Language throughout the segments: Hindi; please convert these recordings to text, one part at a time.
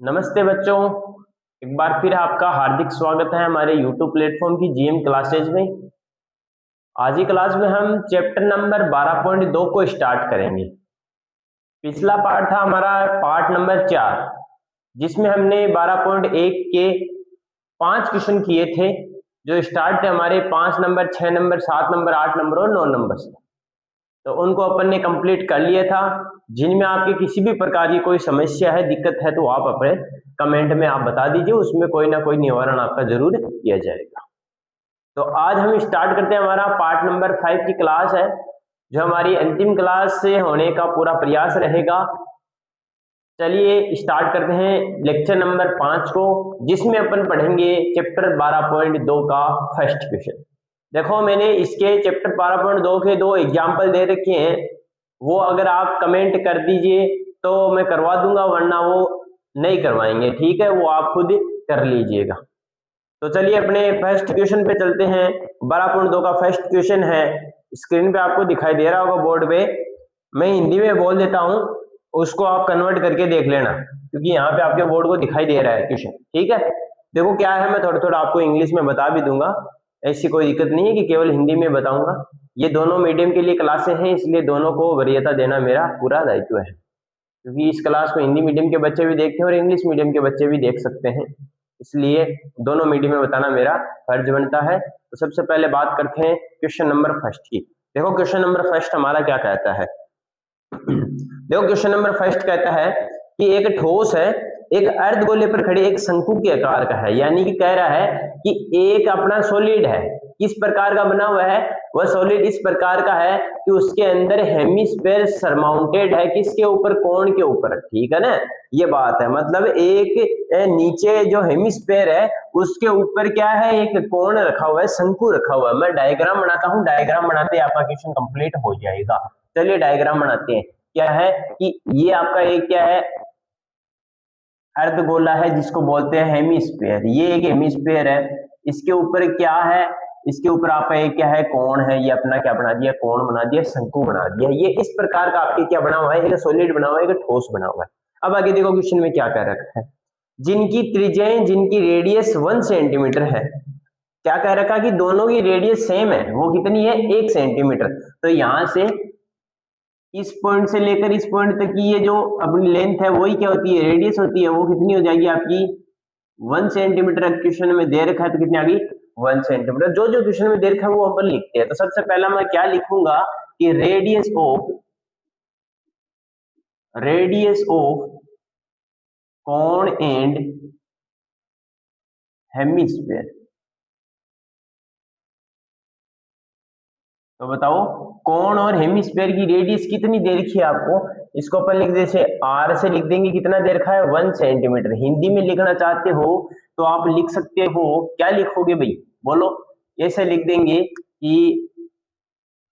नमस्ते बच्चों। एक बार फिर आपका हार्दिक स्वागत है हमारे YouTube प्लेटफॉर्म की जीएम क्लासेज में। आज की क्लास में हम चैप्टर नंबर 12.2 को स्टार्ट करेंगे। पिछला पार्ट था हमारा पार्ट नंबर 4, जिसमें हमने 12.1 के 5 क्वेश्चन किए थे, जो स्टार्ट थे हमारे 5 नंबर, 6 नंबर, 7 नंबर, 8 नंबर और 9 नंबर से। तो उनको अपन ने कंप्लीट कर लिया था। जिनमें आपके किसी भी प्रकार की कोई समस्या है, दिक्कत है, तो आप अपने कमेंट में आप बता दीजिए, उसमें कोई ना कोई निवारण आपका जरूर किया जाएगा। तो आज हम स्टार्ट करते हैं। हमारा पार्ट नंबर 5 की क्लास है, जो हमारी अंतिम क्लास से होने का पूरा प्रयास रहेगा। चलिए स्टार्ट करते हैं लेक्चर नंबर 5 को, जिसमें अपन पढ़ेंगे चैप्टर 12.2 का फर्स्ट क्वेश्चन। देखो, मैंने इसके चैप्टर 12.2 के 2 एग्जाम्पल दे रखे हैं। वो अगर आप कमेंट कर दीजिए तो मैं करवा दूंगा, वरना वो नहीं करवाएंगे। ठीक है, वो आप खुद कर लीजिएगा। तो चलिए अपने फर्स्ट क्वेश्चन पे चलते हैं। 12.2 का फर्स्ट क्वेश्चन है, स्क्रीन पे आपको दिखाई दे रहा होगा बोर्ड पे। मैं हिंदी में बोल देता हूँ, उसको आप कन्वर्ट करके देख लेना, क्योंकि यहाँ पे आपके बोर्ड को दिखाई दे रहा है क्वेश्चन। ठीक है, देखो क्या है, मैं थोड़ा थोड़ा आपको इंग्लिश में बता भी दूंगा, ऐसी कोई दिक्कत नहीं है कि केवल हिंदी में बताऊंगा। ये दोनों मीडियम के लिए क्लासें हैं, इसलिए दोनों को वरीयता देना मेरा पूरा दायित्व है, क्योंकि इस क्लास को हिंदी मीडियम के बच्चे भी देखते हैं और इंग्लिश मीडियम के बच्चे भी देख सकते हैं, इसलिए दोनों मीडियम में बताना मेरा फर्ज बनता है। तो सबसे पहले बात करते हैं क्वेश्चन नंबर फर्स्ट की। देखो क्वेश्चन नंबर फर्स्ट हमारा क्या कहता है। देखो क्वेश्चन नंबर फर्स्ट कहता है कि एक ठोस है, एक अर्धगोले पर खड़े एक शंकु के आकार का है। यानी कि कह रहा है कि एक अपना सॉलिड है, किस प्रकार का बना हुआ है, वह सॉलिड इस प्रकार का है कि उसके अंदर हेमिस्फीयर सरमाउंटेड है। किसके ऊपर? कोण के ऊपर। ठीक है ना, ये बात है। मतलब एक नीचे जो हेमिस्फीयर है उसके ऊपर क्या है, एक कोण रखा हुआ है, शंकु रखा हुआ है। मैं डायग्राम बनाता हूँ, डायग्राम बनाते आपका क्वेश्चन कंप्लीट हो जाएगा। चलिए डायग्राम बनाते हैं। क्या है कि ये आपका एक क्या है, अर्धगोला है, जिसको बोलते हैं हेमिस्फीयर। ये एक हेमिस्फीयर है, इसके ऊपर क्या है, इसके ऊपर आपका एक क्या है, कोण है। ये अपना क्या बना दिया, कोण बना दिया, शंकु बना दिया। ये इस प्रकार का आपके क्या बना हुआ है, एक सॉलिड बना हुआ है, एक ठोस बना हुआ है। अब आगे देखो क्वेश्चन में क्या कह रखा है, जिनकी त्रिज्याएं, जिनकी रेडियस 1 सेंटीमीटर है। क्या कह रखा है कि दोनों की रेडियस सेम है। वो कितनी है? 1 सेंटीमीटर। तो यहां से इस पॉइंट से लेकर इस पॉइंट तक की ये जो अपनी लेंथ है, वही क्या होती है, रेडियस होती है। वो कितनी हो जाएगी आपकी? 1 सेंटीमीटर। क्वेश्चन में दे रखा है तो कितनी आ गई? 1 सेंटीमीटर। जो जो क्वेश्चन में दे रखा है वो अपन लिखते हैं। तो सबसे पहला मैं क्या लिखूंगा कि रेडियस ऑफ कोण एंड हेमिस्फीयर। तो बताओ, कोण और हेमिस्फीयर की रेडियस कितनी दे रखी है आपको? इसको अपन लिख दे, जैसे आर से लिख देंगे, कितना दे रखा है? 1 सेंटीमीटर। हिंदी में लिखना चाहते हो तो आप लिख सकते हो, क्या लिखोगे भाई, बोलो? ऐसे लिख देंगे कि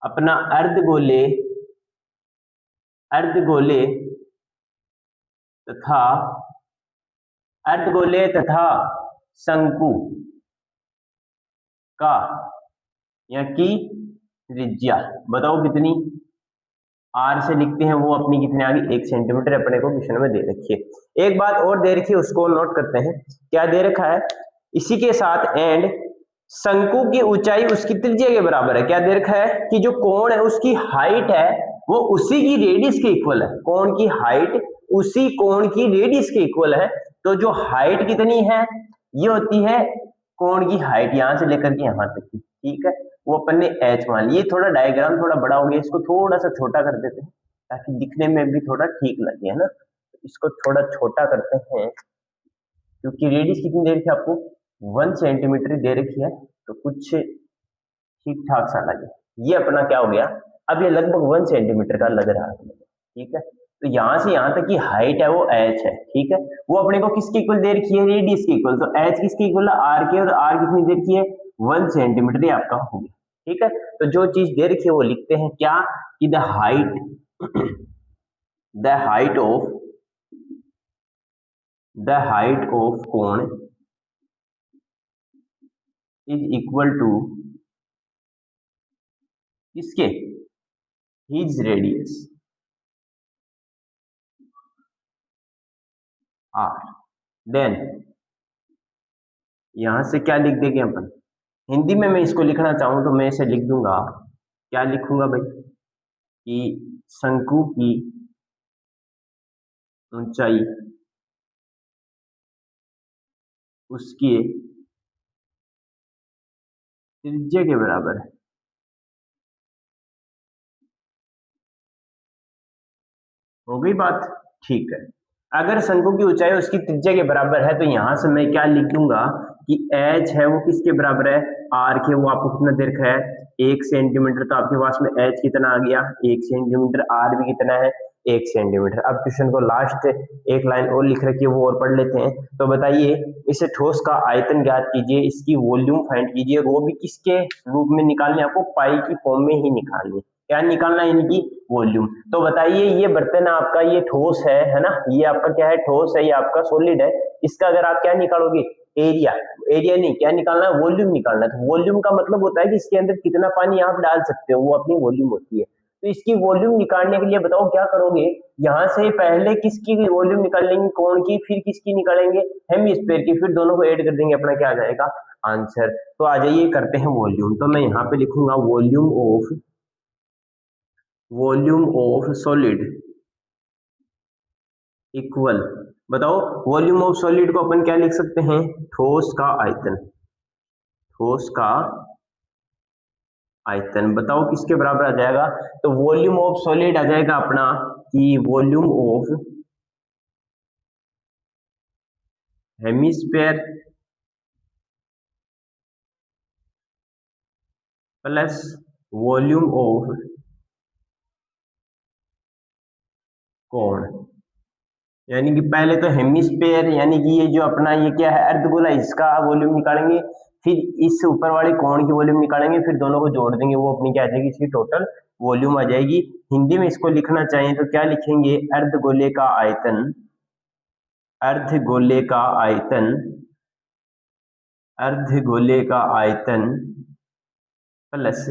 अपना अर्धगोले अर्धगोले तथा अर्धगोले तथा शंकु का या की त्रिज्या बताओ कितनी? आर से लिखते हैं, वो अपनी कितने आ गई? 1 सेंटीमीटर अपने को क्वेश्चन में दे रखी है। एक बात और दे रखी है, उसको नोट करते हैं। क्या दे रखा है? इसी के साथ एंड शंकु की ऊंचाई उसकी त्रिज्या के बराबर है। क्या दे रखा है कि जो कोण है उसकी हाइट है वो उसी की रेडियस के इक्वल है। कोण की हाइट उसी कोण की रेडियस के इक्वल है। तो जो हाइट कितनी है, ये होती है कोण की हाइट, यहां से लेकर के यहां तक की। ठीक है, वो अपन ने एच मान लिया। ये थोड़ा डायग्राम थोड़ा बड़ा हो गया, इसको थोड़ा सा छोटा कर देते हैं ताकि दिखने में भी थोड़ा ठीक लगे, है ना। इसको थोड़ा छोटा करते हैं, क्योंकि रेडियस कितनी दे रखी है आपको? 1 सेंटीमीटर दे रखी है, तो कुछ ठीक ठाक सा लगे। ये अपना क्या हो गया, अब ये लगभग 1 सेंटीमीटर का लग रहा है। ठीक है, तो यहां से यहां तक की हाइट है वो एच है। ठीक है, वो अपने को किसके इक्वल दे रखी है? रेडियस के इक्वल। तो एच किसके इक्वल है? आर के। और आर कितनी दे रखी है? 1 सेंटीमीटर। ये आपका हो गया। ठीक है, तो जो चीज दे रखी है वो लिखते हैं क्या कि the height of cone is equal to किसके? His radius r. देन यहां से क्या लिख देंगे अपन, हिंदी में मैं इसको लिखना चाहूं तो मैं इसे लिख दूंगा, क्या लिखूंगा भाई, कि शंकु की ऊंचाई उसके त्रिज्या के बराबर है। हो गई बात, ठीक है। अगर शंकु की ऊंचाई उसकी त्रिज्या के बराबर है तो यहां से मैं क्या लिख दूंगा कि एच है वो किसके बराबर है, आर के, वो आपको कितना दे रखा है 1 सेंटीमीटर, तो आपके पास में एच कितना आ गया 1 सेंटीमीटर, आर भी कितना है 1 सेंटीमीटर। अब क्वेश्चन को लास्ट एक लाइन और लिख रखी है वो और पढ़ लेते हैं। तो बताइए, इसे ठोस का आयतन ज्ञात कीजिए, इसकी वॉल्यूम फाइंड कीजिए, वो भी किसके रूप में निकालनी है आपको, पाई की फॉर्म में ही निकालनी है। क्या निकालना है इनकी, वॉल्यूम। तो बताइए ये बर्तन आपका ये ठोस है ना, ये आपका क्या है, ठोस है, ये आपका सॉलिड है। इसका अगर आप क्या निकालोगे, एरिया, एरिया नहीं, क्या निकालना है, वॉल्यूम निकालना है। तो वॉल्यूम का मतलब होता है कि इसके अंदर कितना पानी आप डाल सकते हो, वो अपनी वॉल्यूम होती है। तो इसकी वॉल्यूम निकालने के लिए बताओ क्या करोगे, यहां से पहले किसकी वॉल्यूम निकालेंगे, कोण की, फिर किसकी निकालेंगे, हेमिस्फीयर की, फिर दोनों को ऐड कर देंगे, अपना क्या आ जाएगा आंसर। तो आ जाइए करते हैं वॉल्यूम। तो मैं यहाँ पे लिखूंगा वॉल्यूम ऑफ सॉलिड इक्वल, बताओ वॉल्यूम ऑफ सॉलिड को अपन क्या लिख सकते हैं, ठोस का आयतन, ठोस का आयतन बताओ किसके बराबर आ जाएगा। तो वॉल्यूम ऑफ सॉलिड आ जाएगा अपना कि volume of hemisphere plus volume of कोण। यानी कि पहले तो हेमिस्फेयर यानी कि ये जो अपना ये क्या है अर्धगोला, इसका वॉल्यूम निकालेंगे, फिर इस ऊपर वाले कोण की वॉल्यूम निकालेंगे, फिर दोनों को जोड़ देंगे, वो अपनी क्या आ जाएगी, इसकी टोटल वॉल्यूम आ जाएगी। हिंदी में इसको लिखना चाहिए तो क्या लिखेंगे, अर्धगोले का आयतन, अर्धगोले का आयतन, अर्धगोले का आयतन प्लस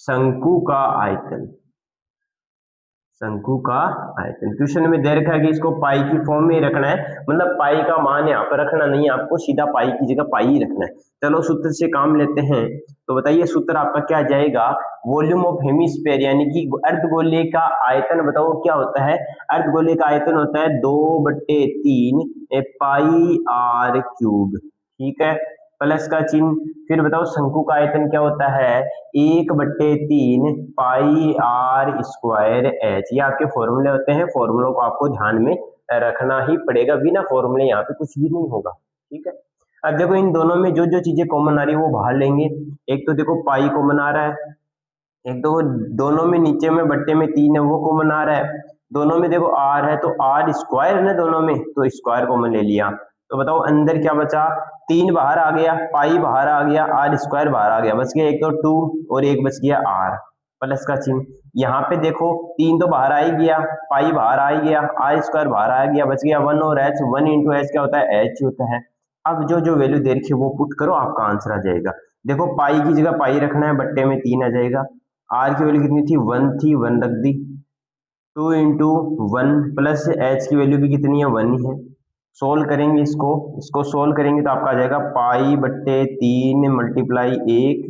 शंकु का आयतन, शंकु का आयतन। क्वेश्चन में दे रखा है कि इसको पाई की फॉर्म में ही रखना है, मतलब पाई का मान यहाँ पर रखना नहीं है आपको, सीधा पाई की जगह पाई ही रखना है। चलो सूत्र से काम लेते हैं। तो बताइए सूत्र आपका क्या जाएगा, वॉल्यूम ऑफ हेमिस्फेयर यानी कि अर्धगोले का आयतन, बताओ क्या होता है, अर्धगोले का आयतन होता है 2/3 पाई आर क्यूब, ठीक है, प्लस का चिन्ह। फिर बताओ शंकु का आयतन क्या होता है, 1/3 पाई आर स्क्वायर एच। ये आपके फॉर्मूले होते हैं, फॉर्मूलों को आपको ध्यान में रखना ही पड़ेगा, बिना फॉर्मूले यहाँ पे कुछ भी नहीं होगा, ठीक है। अब देखो इन दोनों में जो जो चीजें कॉमन आ रही है वो बाहर लेंगे। एक तो देखो पाई कॉमन आ रहा है, एक तो दोनों में नीचे में बट्टे में 3 है वो कॉमन आ रहा है, दोनों में देखो आर है तो आर स्क्वायर है ना दोनों में, तो स्क्वायर कॉमन ले लिया। तो बताओ अंदर क्या बचा, 3 बाहर आ गया, पाई बाहर आ गया, आर स्क्वायर बाहर आ गया, बच गया एक तो 2 और एक बच गया आर, प्लस का चिन्ह। यहाँ पे देखो 3 तो बाहर आ ही गया, पाई बाहर आ ही गया, आर स्क्वायर बाहर आ गया, बच गया 1 और एच, 1 इंटू एच क्या होता है, एच होता है। अब जो जो वैल्यू दे रखी है वो पुट करो, आपका आंसर आ जाएगा। देखो पाई की जगह पाई रखना है, बट्टे में 3 आ जाएगा, आर की वैल्यू कितनी थी 1 थी, 1 रख दी, 2 इंटू 1 प्लस एच की वैल्यू भी कितनी है 1 ही है। सोल्व करेंगे इसको सोल्व करेंगे तो आपका आ जाएगा पाई बट्टे 3 मल्टीप्लाई 1,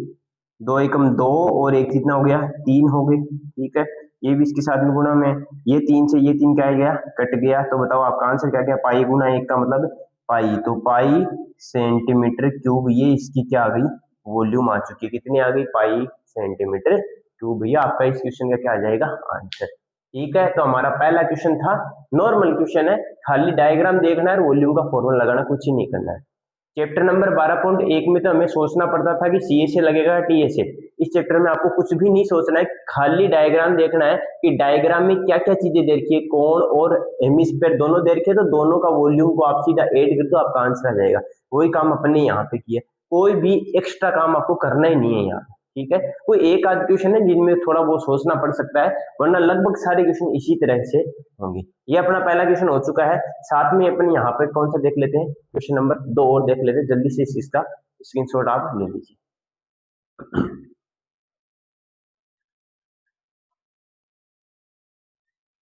2 एकम 2 और एक कितना हो गया 3 हो गए, ठीक है। ये भी इसके साथ में गुणा में, ये 3 से ये 3 क्या आ गया, कट गया। तो बताओ आपका आंसर क्या गया, पाई गुना 1 का मतलब पाई, तो पाई सेंटीमीटर क्यूब, ये इसकी क्या आ गई, वॉल्यूम आ चुकी है, कितनी आ गई, पाई सेंटीमीटर क्यूब। भैया आपका इस क्वेश्चन का क्या आ जाएगा आंसर, ठीक है। तो हमारा पहला क्वेश्चन था, नॉर्मल क्वेश्चन है, खाली डायग्राम देखना है, वॉल्यूम का फॉर्मूला लगाना, कुछ ही नहीं करना है। चैप्टर नंबर 12.1 में तो हमें सोचना पड़ता था कि सी ए से लगेगा टी ए से, इस चैप्टर में आपको कुछ भी नहीं सोचना है, खाली डायग्राम देखना है कि डायग्राम में क्या क्या चीजें दे रखी है, कोण और हेमिस्फीयर दोनों दे रखे, तो दोनों का वॉल्यूम को आप सीधा ऐड कर दो, आपका आंसर आ जाएगा। वही काम अपने यहाँ पे किया, कोई भी एक्स्ट्रा काम आपको करना ही नहीं है यहाँ पे, ठीक है। कोई एक आध क्वेश्चन है जिनमें थोड़ा बहुत सोचना पड़ सकता है, वरना लगभग सारे क्वेश्चन इसी तरह से होंगे। ये अपना पहला क्वेश्चन हो चुका है, साथ में अपन यहाँ पे कौन सा देख लेते हैं, क्वेश्चन नंबर 2 और देख लेते हैं, जल्दी से इसका स्क्रीनशॉट आप ले लीजिए।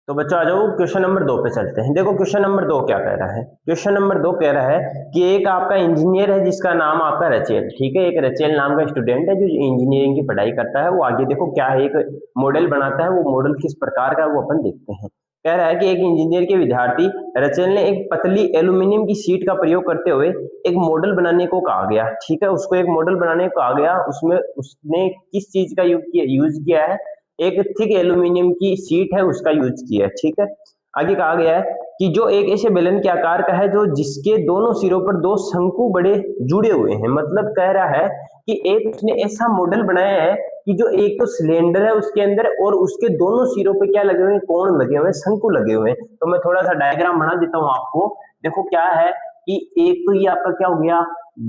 तो बच्चों आ जाओ क्वेश्चन नंबर 2 पे चलते हैं। देखो क्वेश्चन नंबर 2 क्या कह रहा है। क्वेश्चन नंबर 2 कह रहा है कि एक आपका इंजीनियर है जिसका नाम आपका रचेल, ठीक है, एक रचेल नाम का स्टूडेंट है जो इंजीनियरिंग की पढ़ाई करता है। वो आगे देखो क्या है, एक मॉडल बनाता है। वो मॉडल किस प्रकार का है वो अपन देखते हैं। कह रहा है कि एक इंजीनियर के विद्यार्थी रचेल ने एक पतली एल्यूमिनियम की शीट का प्रयोग करते हुए एक मॉडल बनाने को कहा गया, ठीक है, उसको एक मॉडल बनाने को कहा गया। उसमें उसने किस चीज का यूज किया है, एक थिक एल्यूमिनियम की शीट है उसका यूज किया है, ठीक है। आगे कहा गया है कि जो एक ऐसे बेलन के आकार का है जो जिसके दोनों सिरों पर दो शंकु बड़े जुड़े हुए हैं। मतलब कह रहा है कि एक उसने ऐसा मॉडल बनाया है कि जो एक तो सिलेंडर है उसके अंदर और उसके दोनों सिरों पे क्या लगे हुए हैं, कोण लगे हुए हैं, शंकु लगे हुए हैं। तो मैं थोड़ा सा डायग्राम बना देता हूं आपको। देखो क्या है कि एक तो ये आपका क्या हो गया,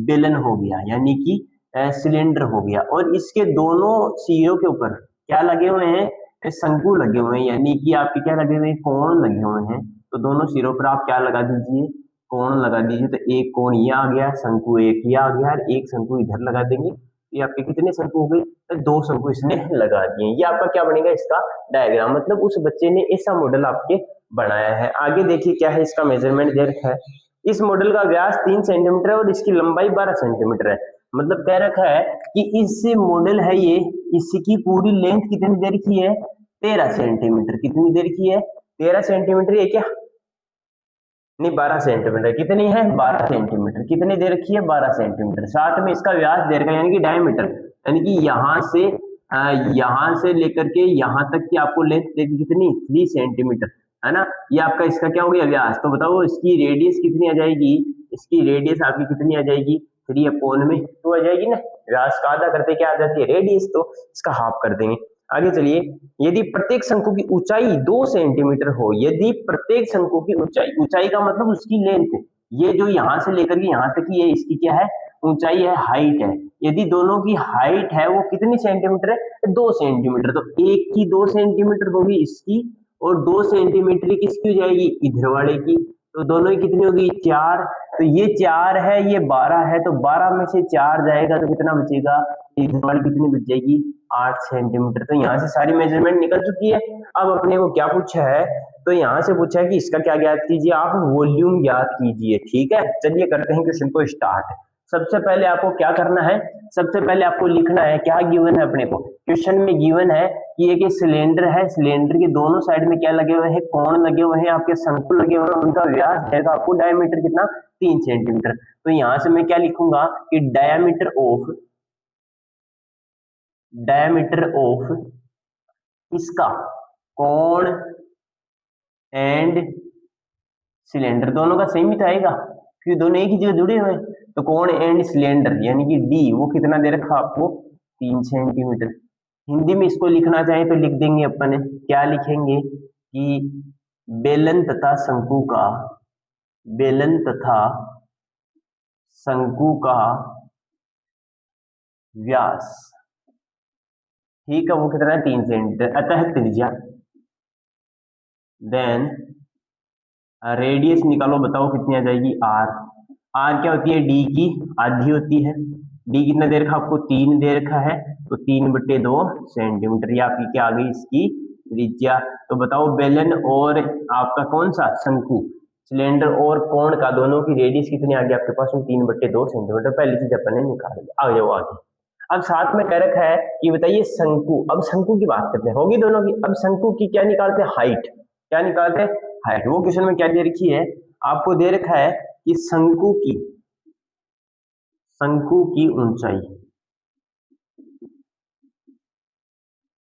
बेलन हो गया, यानी कि सिलेंडर हो गया, और इसके दोनों सिरों के ऊपर क्या लगे हुए हैं, शंकु लगे हुए हैं, यानी कि आपके क्या लगे हुए हैं, कोण लगे हुए हैं। तो दोनों सिरों पर आप क्या लगा दीजिए, कोण लगा दीजिए। तो एक कोण ये आ गया, शंकु एक ये आ गया, और एक शंकु इधर लगा देंगे। ये आपके कितने शंकु हो गए, तो दो शंकु इसने लगा दिए। ये आपका क्या बनेगा, इसका डायग्राम। मतलब उस बच्चे ने ऐसा मॉडल आपके बनाया है। आगे देखिए क्या है, इसका मेजरमेंट दे रखा है। इस मॉडल का व्यास 3 सेंटीमीटर है और इसकी लंबाई 12 सेंटीमीटर है। मतलब कह रखा है कि इस मॉडल है ये, इसकी पूरी लेंथ कितनी दे रखी है, 13 सेंटीमीटर। कितनी दे रखी है, 13 सेंटीमीटर। ये क्या नहीं, 12 सेंटीमीटर। कितनी है, 12 सेंटीमीटर। कितनी दे रखी है, 12 सेंटीमीटर। साथ में इसका व्यास दे रखा है, यानी कि डायमीटर, यानी कि यहां से लेकर के यहां तक की आपको लेंथ देगी कितनी, 3 सेंटीमीटर, है ना। ये आपका इसका क्या हो गया, व्यास। तो बताओ इसकी रेडियस कितनी आ जाएगी, इसकी रेडियस आपकी कितनी आ जाएगी, 3/2 आ जाएगी ना। व्यास का आधा करते क्या आ जाती है, रेडियस, तो इसका हाफ कर देंगे। आगे चलिए, यदि प्रत्येक शंकु की ऊंचाई 2 सेंटीमीटर हो, यदि प्रत्येक शंकु की ऊंचाई, ऊंचाई का मतलब उसकी लेंथ, ये जो यहां से लेकर के यहां तक की है, इसकी क्या है, ऊंचाई है, हाइट है। यदि दोनों की हाइट है वो कितनी सेंटीमीटर है, 2 सेंटीमीटर। तो एक की 2 सेंटीमीटर होगी इसकी, और 2 सेंटीमीटर किसकी हो जाएगी, इधर वाले की। तो दोनों की कितनी होगी, 4। तो ये 4 है, ये 12 है, तो 12 में से 4 जाएगा तो कितना बचेगा, इधर वाली कितनी बच जाएगी, 8 सेंटीमीटर। तो यहाँ से सारी मेजरमेंट निकल चुकी है। अब अपने को क्या पूछा है, तो यहाँ से पूछा है कि इसका क्या ज्ञात कीजिए, आप वॉल्यूम ज्ञात कीजिए, ठीक है। चलिए करते हैं क्वेश्चन को स्टार्ट। सबसे पहले आपको क्या करना है, सबसे पहले आपको लिखना है क्या गिवन है अपने को। क्वेश्चन में गिवन है कि एक सिलेंडर है, सिलेंडर के दोनों साइड में क्या लगे हुए हैं, कोण लगे हुए हैं, आपके शंकु लगे हुए हैं, उनका व्यास देगा आपको डायमीटर कितना, 3 सेंटीमीटर। तो यहां से मैं क्या लिखूंगा कि डायमीटर ऑफ इसका कोण एंड सिलेंडर, दोनों का सेम ही तो आएगा क्योंकि दोनों एक ही जगह जुड़े हुए हैं। तो कोण एंड सिलेंडर यानी कि डी, वो कितना दे रखा आपको, 3 सेंटीमीटर। हिंदी में इसको लिखना चाहे तो लिख देंगे अपन, क्या लिखेंगे कि बेलन तथा शंकु का व्यास, ठीक है, वो कितना है, 3 सेंटीमीटर। अतः त्रिज्या, देन रेडियस निकालो, बताओ कितनी आ जाएगी, आर क्या होती है, डी की आधी होती है। डी कितना दे रखा आपको, 3 दे रखा है, तो 3/2 सेंटीमीटर। ये आपकी क्या आ गई, इसकी त्रिज्या। तो बताओ बेलन और आपका कौन सा, शंकु, सिलेंडर और कोण का, दोनों की रेडियस कितनी आ गई आपके पास में, 3/2 सेंटीमीटर। पहली चीज अपन ने निकाल ली। आ जाओ आगे। अब साथ में कह रखा है कि बताइए शंकु, अब शंकु की बात करते हैं, होगी दोनों की। अब शंकु की क्या निकालते हैं, हाइट। क्या निकालते हैं, हाइट। वो क्वेश्चन में क्या दे रखी है, आपको दे रखा है कि शंकु की ऊंचाई,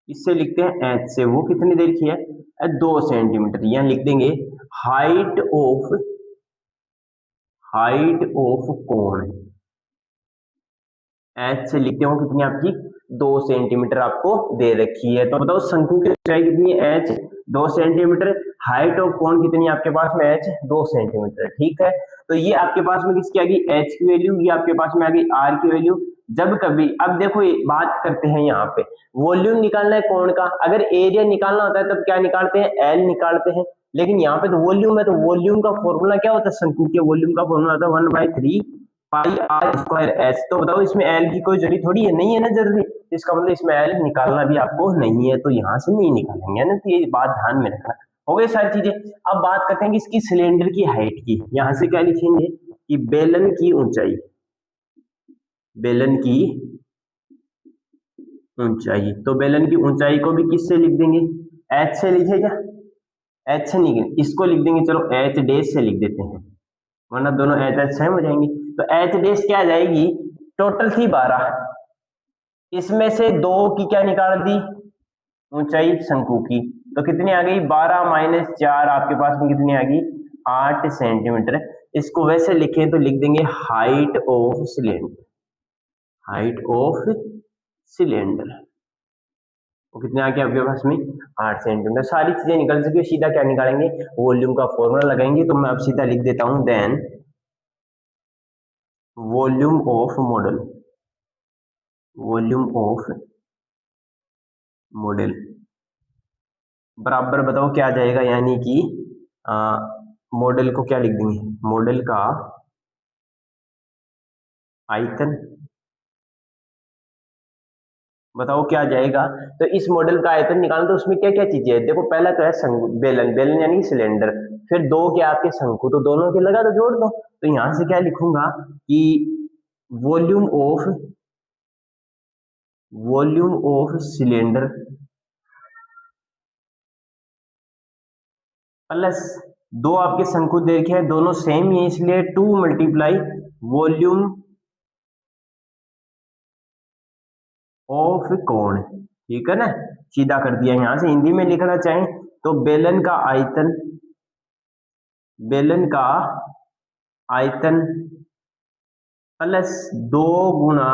इससे लिखते हैं एच से, वो कितनी दे रखी है, 2 सेंटीमीटर। यहां लिख देंगे हाइट ऑफ कोण, एच से लिखते हो कितनी आपकी, 2 सेंटीमीटर आपको दे रखी है। तो बताओ शंकु की ऊंचाई कितनी है, एच 2 सेंटीमीटर। हाइट ऑफ कोण कितनी आपके पास में, एच 2 सेंटीमीटर, ठीक है। तो ये आपके पास में किसकी आ गई, एच की वैल्यू, ये आपके पास में आ गई आर की वैल्यू। जब कभी, अब देखो बात करते हैं यहाँ पे, वॉल्यूम निकालना है कोण का, अगर एरिया निकालना होता है तब क्या निकालते हैं, एल निकालते हैं। लेकिन यहाँ पे तो वॉल्यूम है, तो वॉल्यूम का फॉर्मूला क्या होता है, शंकु के वॉल्यूम का फॉर्मूला होता है 1/3 पाई आर स्क्वायर एच। तो बताओ इसमें एल की कोई जरूरी थोड़ी है, नहीं है ना जरूरी, इसका मतलब इसमें एल निकालना भी आपको नहीं है, तो यहाँ से नहीं निकालेंगे, है ना। तो ये बात ध्यान में रखना। हो गई सारी चीजें। अब बात करते हैं कि इसकी सिलेंडर की हाइट की। यहां से क्या लिखेंगे कि बेलन की ऊंचाई, बेलन की ऊंचाई, तो बेलन की ऊंचाई को भी किससे लिख देंगे, एच से लिखे क्या, एच से नहीं, इसको लिख देंगे, चलो एच डैश से लिख देते हैं, वरना दोनों एच एच सेम हो जाएंगे। तो एच डैश क्या आ जाएगी, टोटल थी 12, इसमें से 2 की क्या निकाल दी, ऊंचाई शंकु की, तो कितनी आ गई 12 माइनस 4, आपके पास में कितनी आ गई 8 सेंटीमीटर। इसको वैसे लिखें तो लिख देंगे height of cylinder, height of cylinder, वो कितने आ गया आपके पास में 8 सेंटीमीटर। सारी चीजें निकल चुकी है, सीधा क्या निकालेंगे, वॉल्यूम का फॉर्मूला लगाएंगे। तो मैं अब सीधा लिख देता हूं, then volume of model, volume of model बराबर बताओ क्या आ जाएगा, यानी कि मॉडल को क्या लिख देंगे, मॉडल का आयतन, बताओ क्या आ जाएगा। तो इस मॉडल का आयतन निकालना, तो उसमें क्या क्या चीजें है, देखो पहला तो है बेलन, बेलन यानी सिलेंडर, फिर 2 क्या आपके शंकु, तो दोनों के लगा तो जोड़ दो। तो यहां से क्या लिखूंगा कि वॉल्यूम ऑफ सिलेंडर प्लस 2 आपके शंकु देखे हैं, दोनों सेम ही है, इसलिए 2 मल्टीप्लाई वॉल्यूम ऑफ कोण, ठीक है ना, सीधा कर दिया। यहां से हिंदी में लिखना चाहें तो बेलन का आयतन, बेलन का आयतन प्लस 2 गुना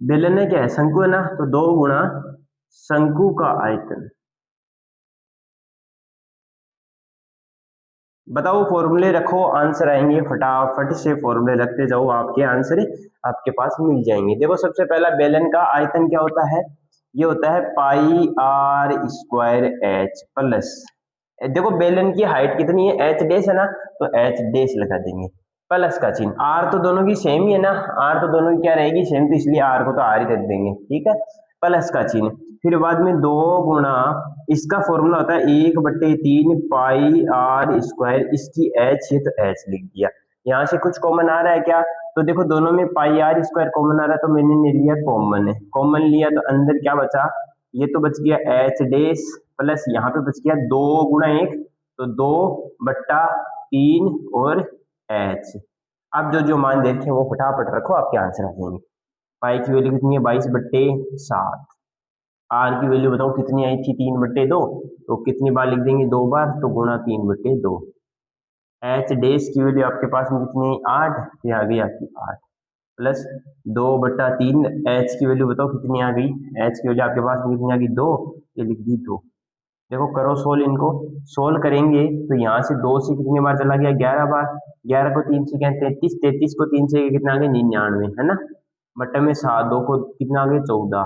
बेलन है क्या है, शंकु है ना, तो 2 गुना शंकु का आयतन। बताओ फॉर्मूले रखो, आंसर आएंगे, फटाफट से फॉर्मूले रखते जाओ, आपके आंसर आपके पास मिल जाएंगे। देखो सबसे पहला बेलन का आयतन क्या होता है, ये होता है पाई आर स्क्वायर एच प्लस, देखो बेलन की हाइट कितनी है, एच डैश है ना, तो एच डैश लगा देंगे, प्लस का चिन्ह, आर तो दोनों की सेम ही है ना, आर तो दोनों की क्या रहेगी सेम, तो इसलिए आर को तो आर ही रख देंगे, ठीक है, प्लस का चिन्ह। फिर बाद में 2 गुना, इसका फॉर्मूला होता है 1/3 पाई आर स्क्वायर, इसकी एच है तो एच लिख दिया। यहाँ से कुछ कॉमन आ रहा है क्या, तो देखो दोनों में पाई आर स्क्वायर कॉमन आ रहा है, तो मैंने ले लिया कॉमन है, कॉमन लिया तो अंदर क्या बचा, ये तो बच गया एच डैश प्लस यहाँ पे बच गया 2 गुना 1, तो 2/3 और एच। अब जो जो मान देखे वो फटाफट रखो, आपके आंसर आ जाएंगे। पाई की वैल्यू कितनी है 22/7, आर की वैल्यू बताओ कितनी आई थी 3/2, तो कितनी बार लिख देंगे 2 बार, तो गुणा 3/2। एच डैश की वैल्यू आपके पास में कितनी है 8, ये आ गई आपकी 8 प्लस 2/3, एच की वैल्यू बताओ कितनी आ गई, एच की वैल्यू आपके पास में कितनी आ गई 2, ये लिख दी 2। देखो करो सोल्व, इनको सोल्व करेंगे तो यहाँ से 2 से कितनी बार चला गया 11 बार, 11 को 3 से क्या 33, 33 को 3 से कितना आ गया 99, है ना, बटे में 7, 2 को कितना आ गया 14,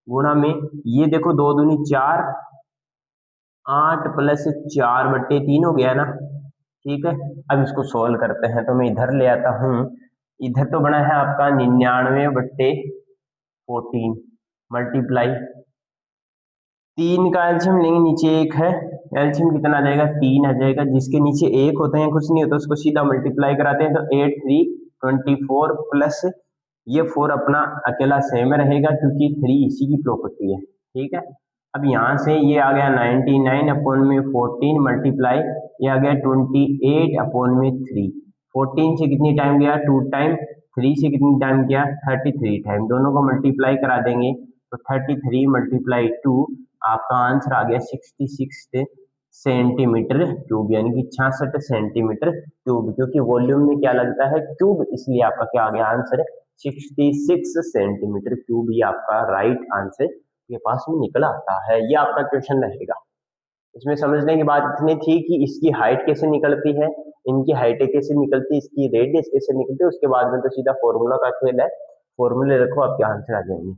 गुणा में ये देखो 2 दूनी 4, 8 प्लस 4/3 हो गया ना, ठीक है। अब इसको सोल्व करते हैं, तो मैं इधर ले आता हूँ, इधर तो बना है आपका 99/14 मल्टीप्लाई 3 का एल्शियम लेंगे, नीचे 1 है, एल्शियम कितना आ जाएगा 3 आ जाएगा, जिसके नीचे 1 होते हैं कुछ नहीं होता उसको सीधा मल्टीप्लाई कराते हैं, तो 8 3 24 प्लस ये 4 अपना अकेला सेम रहेगा क्योंकि 3 इसी की प्रॉपर्टी है, ठीक है। अब यहाँ से ये आ गया 99/14 मल्टीप्लाई, ये आ गया 28/3, 14 से कितनी टाइम गया 2 टाइम, 3 से कितनी टाइम गया 33 टाइम, दोनों को मल्टीप्लाई करा देंगे तो 33 × 2 आपका आंसर आ गया 66 सेंटीमीटर क्यूब, यानी कि 66 सेंटीमीटर क्यूब, क्योंकि वॉल्यूम में क्या लगता है क्यूब, इसलिए आपका क्या आ गया आंसर 66 सेंटीमीटर क्यूब, ये आपका राइट आंसर के पास में निकल आता है। ये आपका क्वेश्चन रहेगा। इसमें समझने की बात इतनी थी कि इसकी हाइट कैसे निकलती है, इनकी हाइटें कैसे निकलती है, इसकी रेडियस कैसे निकलती है, उसके बाद में तो सीधा फॉर्मूला का खेल है, फॉर्मूले रखो आपके आंसर आ जाएंगे।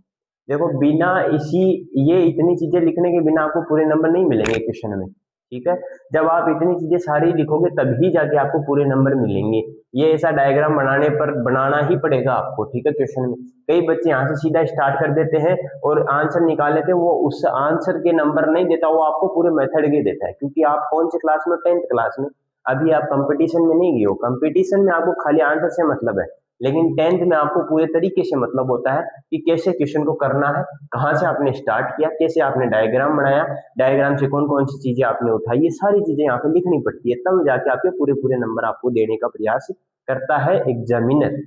देखो बिना इसी ये इतनी चीजें लिखने के बिना आपको पूरे नंबर नहीं मिलेंगे क्वेश्चन में, ठीक है, जब आप इतनी चीजें सारी लिखोगे तभी जाके आपको पूरे नंबर मिलेंगे। ये ऐसा डायग्राम बनाने पर बनाना ही पड़ेगा आपको, ठीक है। क्वेश्चन में कई बच्चे यहाँ से सीधा स्टार्ट कर देते हैं और आंसर निकाल लेते हैं, वो उस आंसर के नंबर नहीं देता, वो आपको पूरे मेथड के देता है। क्योंकि आप कौन से क्लास में, 10th क्लास में, अभी आप कंपटीशन में नहीं गए हो। कंपटीशन में आपको खाली आंसर से मतलब है, लेकिन 10th में आपको पूरे तरीके से मतलब होता है कि कैसे क्वेश्चन को करना है, कहाँ से आपने स्टार्ट किया, कैसे आपने डायग्राम बनाया, डायग्राम से कौन कौन सी चीजें आपने उठाई, ये सारी चीजें यहाँ पे लिखनी पड़ती है, तब जाके आपके पूरे पूरे नंबर आपको देने का प्रयास करता है एग्जामिनर।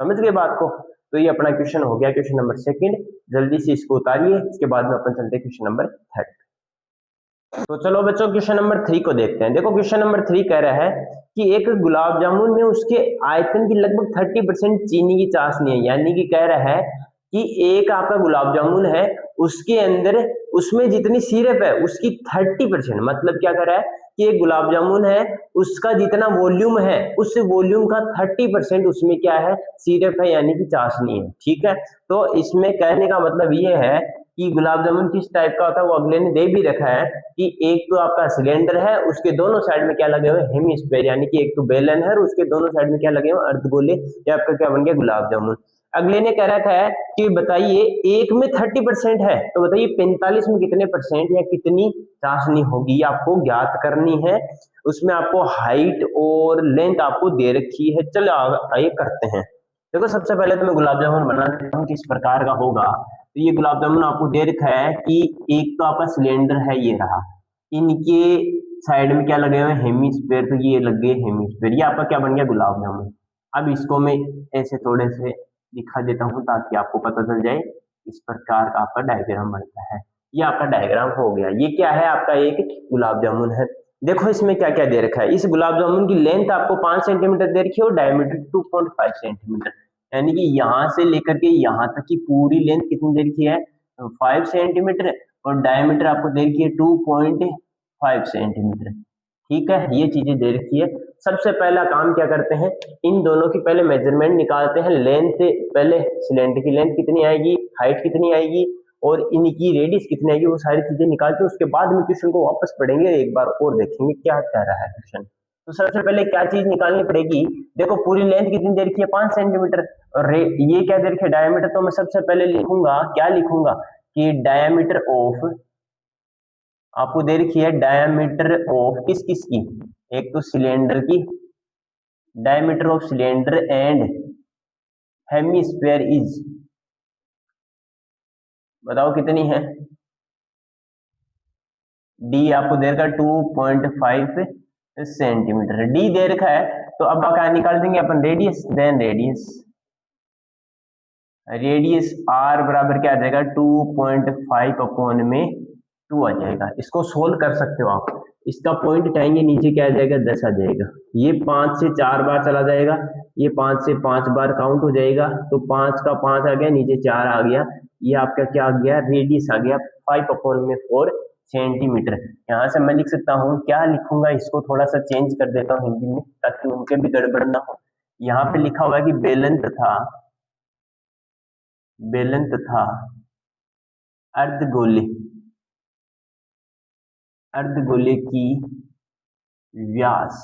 समझ गए बात को। तो ये अपना क्वेश्चन हो गया, क्वेश्चन नंबर 2। जल्दी से इसको उतारिए, इसके बाद में अपन चलते हैं क्वेश्चन नंबर 3। तो चलो बच्चों क्वेश्चन नंबर 3 को देखते हैं। देखो क्वेश्चन नंबर 3 कह रहा है कि एक गुलाब जामुन में उसके आयतन की लगभग 30% चीनी की चाशनी है। यानी कि कह रहा है कि एक आपका गुलाब जामुन है, उसके अंदर उसमें जितनी सिरप है उसकी 30%, मतलब क्या कर रहा है कि एक गुलाब जामुन है, उसका जितना वॉल्यूम है उस वॉल्यूम का 30% उसमें क्या है, सिरप है, यानी कि चाशनी है। ठीक है, तो इसमें कहने का मतलब ये है कि गुलाब जामुन किस टाइप का होता है, वो अगले ने दे भी रखा है कि एक तो आपका सिलेंडर है, उसके दोनों साइड में क्या लगे हुए, हेमिस्फीयर, यानी कि एक तो बेलन है और उसके दोनों साइड में क्या लगे हुए, अर्धगोले। ये आपका क्या बन गया, गुलाब जामुन। अगले ने कह रखा है कि बताइए एक में 30% है, तो बताइए 45 में कितने परसेंट या कितनी चाशनी होगी, आपको ज्ञात करनी है। उसमें आपको हाइट और लेंथ आपको दे रखी है। चलो आइए करते हैं। देखो सबसे पहले तो मैं गुलाब जामुन बना देता हूँ किस प्रकार का होगा। तो ये गुलाब जामुन आपको दे रखा है कि एक तो आपका सिलेंडर है, ये रहा, इनके साइड में क्या लगे हुए, हेमिस्फीयर, तो ये लग गए हेमिस्फीयर, ये आपका क्या बन गया, गुलाब जामुन। अब इसको मैं ऐसे थोड़े से दिखा देता हूँ ताकि आपको पता चल जाए इस प्रकार का आपका डायग्राम बनता है। ये आपका डायग्राम हो गया। ये क्या है, आपका एक गुलाब जामुन है। देखो इसमें क्या क्या दे रखा है। इस गुलाब जामुन की लेंथ आपको 5 सेंटीमीटर दे रखी है और डायमीटर 2.5 सेंटीमीटर, यानी कि यहाँ से लेकर के यहाँ तक की पूरी लेंथ कितनी दे रखी है, 5 सेंटीमीटर, और डायमीटर आपको दे रखी है 2.5 सेंटीमीटर। ठीक है, ये चीजें दे रखी है। सबसे पहला काम क्या करते हैं, इन दोनों की पहले मेजरमेंट निकालते हैं। लेंथ पहले, सिलेंडर की लेंथ कितनी आएगी, हाइट कितनी आएगी और इनकी रेडियस कितनी आएगी, वो सारी चीजें निकालते हैं। उसके बाद में क्वेश्चन को वापस पढ़ेंगे, एक बार और देखेंगे क्या कह रहा है क्वेश्चन। तो सबसे पहले क्या चीज निकालनी पड़ेगी, देखो पूरी लेंथ कितनी दे रखी है, 5 सेंटीमीटर, और ये क्या दे रखी है, डायमीटर। तो मैं सबसे पहले लिखूंगा, क्या लिखूंगा कि डायमीटर ऑफ, आपको दे रखी है डायमीटर ऑफ किस किस की, एक तो सिलेंडर की, diameter of cylinder and hemisphere is, बताओ कितनी है, डी आपको दे रखा है 2.5 सेंटीमीटर, डी दे रखा है। तो अब क्या निकाल देंगे अपन, radius, then radius, radius R बराबर क्या आ जाएगा, 2.5 अपॉन में 2 आ जाएगा। इसको सोल्व कर सकते हो आप, इसका पॉइंट उठाएंगे नीचे क्या आ जाएगा, 10 आ जाएगा। ये 5 से 4 बार चला जाएगा, ये 5 से 5 बार काउंट हो जाएगा, तो 5 का 5 आ गया, नीचे 4 आ गया, ये आपका क्या आ गया, रेडियस आ गया 5 अपॉन में 4 सेंटीमीटर। यहाँ से मैं लिख सकता हूँ, क्या लिखूंगा, इसको थोड़ा सा चेंज कर देता हूँ हिंदी में ताकि उनके भी गड़बड़ ना हो। यहाँ पे लिखा हुआ है कि बेलन तथा अर्धगोले, अर्धगोले की व्यास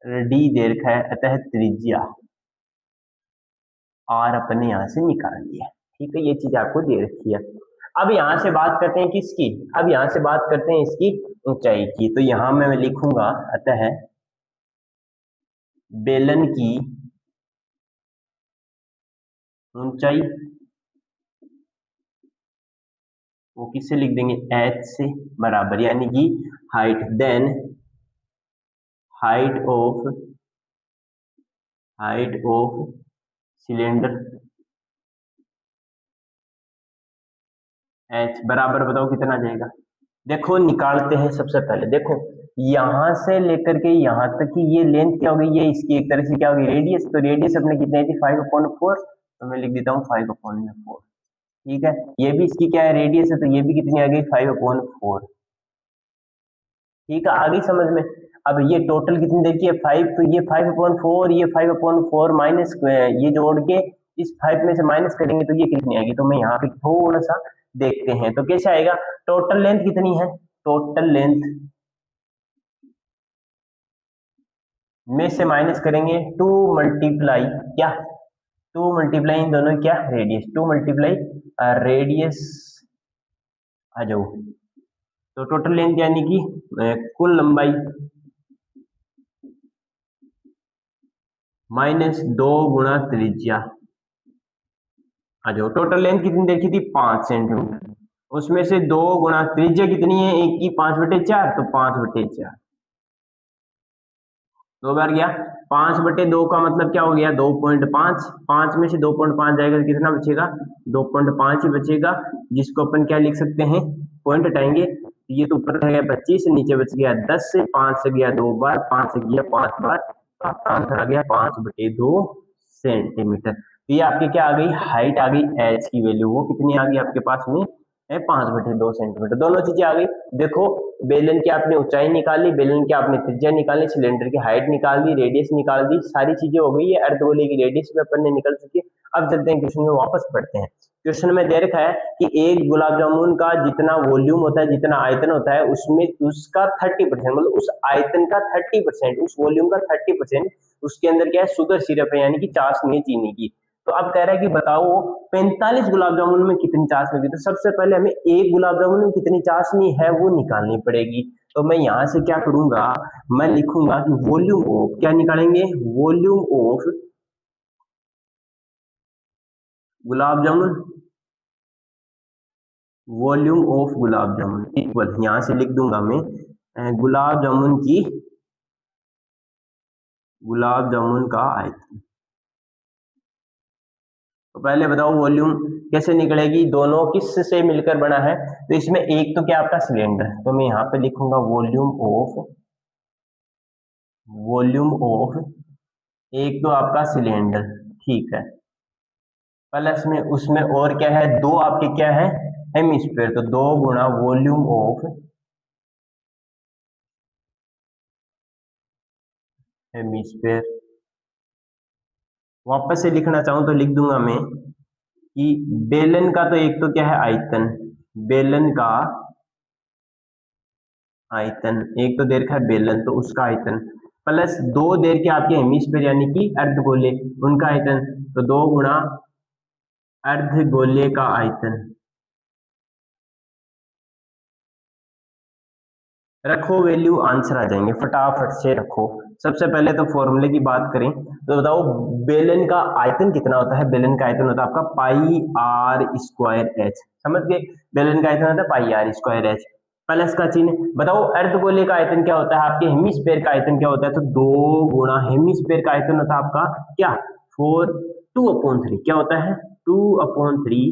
डी दे रखा है, अतः त्रिज्या आर अपने यहां से निकाल लिया। ठीक है, ये चीज आपको दे रखी है। अब यहां से बात करते हैं किसकी, अब यहां से बात करते हैं इसकी ऊंचाई की। तो यहां मैं लिखूंगा, अतः बेलन की ऊंचाई, वो किससे लिख देंगे, एच से बराबर, यानी कि height, then height of cylinder h बराबर, बताओ कितना आ जाएगा। देखो निकालते हैं सबसे पहले। देखो यहां से लेकर के यहां तक की ये लेंथ क्या होगी, ये इसकी एक तरह से क्या होगी, रेडियस। तो रेडियस अपने कितनी आई थी, 5/4, तो मैं लिख देता हूँ 5/4। ठीक है, ये भी इसकी क्या है, रेडियस है, तो ये भी कितनी आ गई, 5/4। ठीक है, आ गई समझ में। अब ये टोटल कितनी देखिए 5, तो ये 5/4, ये 5/4 माइनस, ये जोड़ के इस 5 में से माइनस करेंगे तो ये कितनी आएगी। तो मैं यहाँ पे थोड़ा सा देखते हैं, तो कैसे आएगा, टोटल लेंथ कितनी है, टोटल लेंथ में से माइनस करेंगे 2 मल्टीप्लाई क्या, 2 मल्टीप्लाई इन दोनों क्या रेडियस, 2 मल्टीप्लाई रेडियस आ जाओ, तो टोटल लेंथ यानी कि कुल लंबाई माइनस 2 गुणा त्रिज्या आ जाओ। टोटल लेंथ कितनी देखी थी 5 सेंटीमीटर, उसमें से 2 गुणा त्रिज्या कितनी है, एक की 5/4, तो 5/4 दो बार गया। 5/2 का मतलब क्या हो गया 2.5, 5 में से 2.5 जाएगा तो कितना बचेगा 2.5 ही बचेगा, जिसको अपन क्या लिख सकते हैं पॉइंट हटाएंगे, ये तो ऊपर रह गया 25, नीचे बच गया 10, से 5 से गया 2 बार, 5 से गया 5 बार, तो आपका आंसर आ गया 5/2 सेंटीमीटर। तो ये आपकी क्या आ गई हाइट आ गई, एच की वैल्यू वो कितनी आ गई आपके पास में है 5/2 सेंटीमीटर। दोनों चीजें आ गई। देखो बेलन की आपने ऊंचाई निकाली, बेलन की आपने त्रिज्या निकाली, सिलेंडर की हाइट निकाल दी, रेडियस निकाल दी, सारी चीजें हो गई है। अर्धगोले की रेडियस भी अपन ने निकल चुकी है। अब चलते हैं क्वेश्चन में वापस पढ़ते हैं। क्वेश्चन में दे रखा है कि एक गुलाब जामुन का जितना वॉल्यूम होता है, जितना आयतन होता है, उसमें उसका 30% मतलब उस आयतन का 30%, उस वॉल्यूम का 30% उसके अंदर क्या है शुगर सिरप है, यानी कि चाशनी है चीनी की। तो अब कह रहा है कि बताओ 45 गुलाब जामुन में कितनी चाशनी होगी। तो सबसे पहले हमें एक गुलाब जामुन में कितनी चाशनी है वो निकालनी पड़ेगी। तो मैं यहां से क्या करूंगा, मैं लिखूंगा कि वॉल्यूम ऑफ क्या निकालेंगे, volume of gulab jamun, volume of gulab jamun equal, यहां से लिख दूंगा मैं गुलाब जामुन की, गुलाब जामुन का आयतन। तो पहले बताओ वॉल्यूम कैसे निकलेगी, दोनों किस से मिलकर बना है। तो इसमें एक तो क्या आपका सिलेंडर, तो मैं यहां पे लिखूंगा वॉल्यूम ऑफ एक तो आपका सिलेंडर, ठीक है, प्लस में उसमें और क्या है दो आपके क्या है हेमिस्फीयर, तो 2 गुणा वॉल्यूम ऑफ हेमिस्फीयर। वापस से लिखना चाहूं तो लिख दूंगा मैं कि बेलन का तो एक तो क्या है आयतन, बेलन का आयतन एक तो दे रखा है बेलन, तो उसका आयतन प्लस 2 देर के आपके हेमिस्फीयर यानी कि अर्धगोले उनका आयतन, तो 2 गुणा अर्धगोले का आयतन। रखो वैल्यू आंसर आ जाएंगे फटाफट से रखो। सबसे पहले तो फॉर्मूले की बात करें तो बताओ बेलन का आयतन कितना होता है, बेलन का आयतन होता है आपका पाई आर स्क्वायर एच, समझ गए, बेलन का आयतन होता है पाई आर स्क्वायर एच, प्लस का चिन्ह। बताओ अर्धगोले का आयतन क्या होता है, आपके हेमिस्फीयर का आयतन क्या होता है, तो 2 गुणा हेमिस्फीयर का आयतन होता है आपका क्या 2/3 क्या होता है 2/3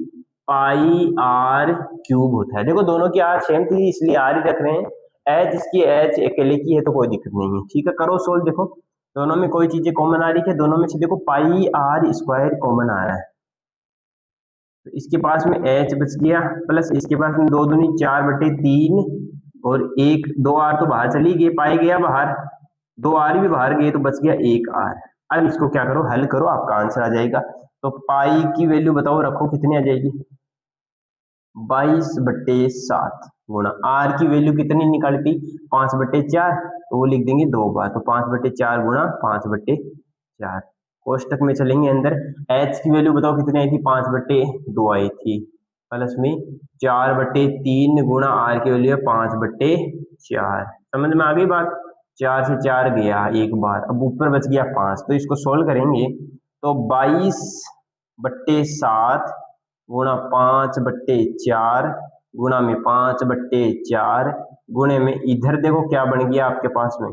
पाई आर क्यूब होता है। देखो दोनों की आर सेम थी इसलिए आर ही रख रहे हैं, एच इसकी एच अकेले की है तो कोई दिक्कत नहीं है, ठीक है। करो सोल्व, देखो दोनों में कोई चीजें कॉमन आ रही है, दोनों में से देखो पाई आर स्क्वायर कॉमन आ रहा है, तो इसके पास में एच बच गया, प्लस इसके पास में 2 दूनी 4/3 और एक 2 आर तो बाहर चली गई, पाई गया बाहर, 2 आर भी बाहर गए तो बच गया 1 आर। अब इसको क्या करो हल करो आपका आंसर आ जाएगा। तो पाई की वैल्यू बताओ रखो कितनी आ जाएगी 22/7 गुणा आर की वैल्यू कितनी निकाली थी 5/4, तो वो लिख देंगे 2 बार, तो 5/4 गुणा 5/4 कोष्टक में चलेंगे अंदर। एच की वैल्यू बताओ कितनी आई थी 5/2 आई थी, प्लस में 4/3 गुणा आर की वैल्यू है 5/4। समझ में आ गई बात, 4 से 4 गया एक बार, अब ऊपर बच गया 5, तो इसको सोल्व करेंगे तो 22/7 गुणा 5/4 गुणा में 5/4 गुणे में इधर देखो क्या बन गया आपके पास में,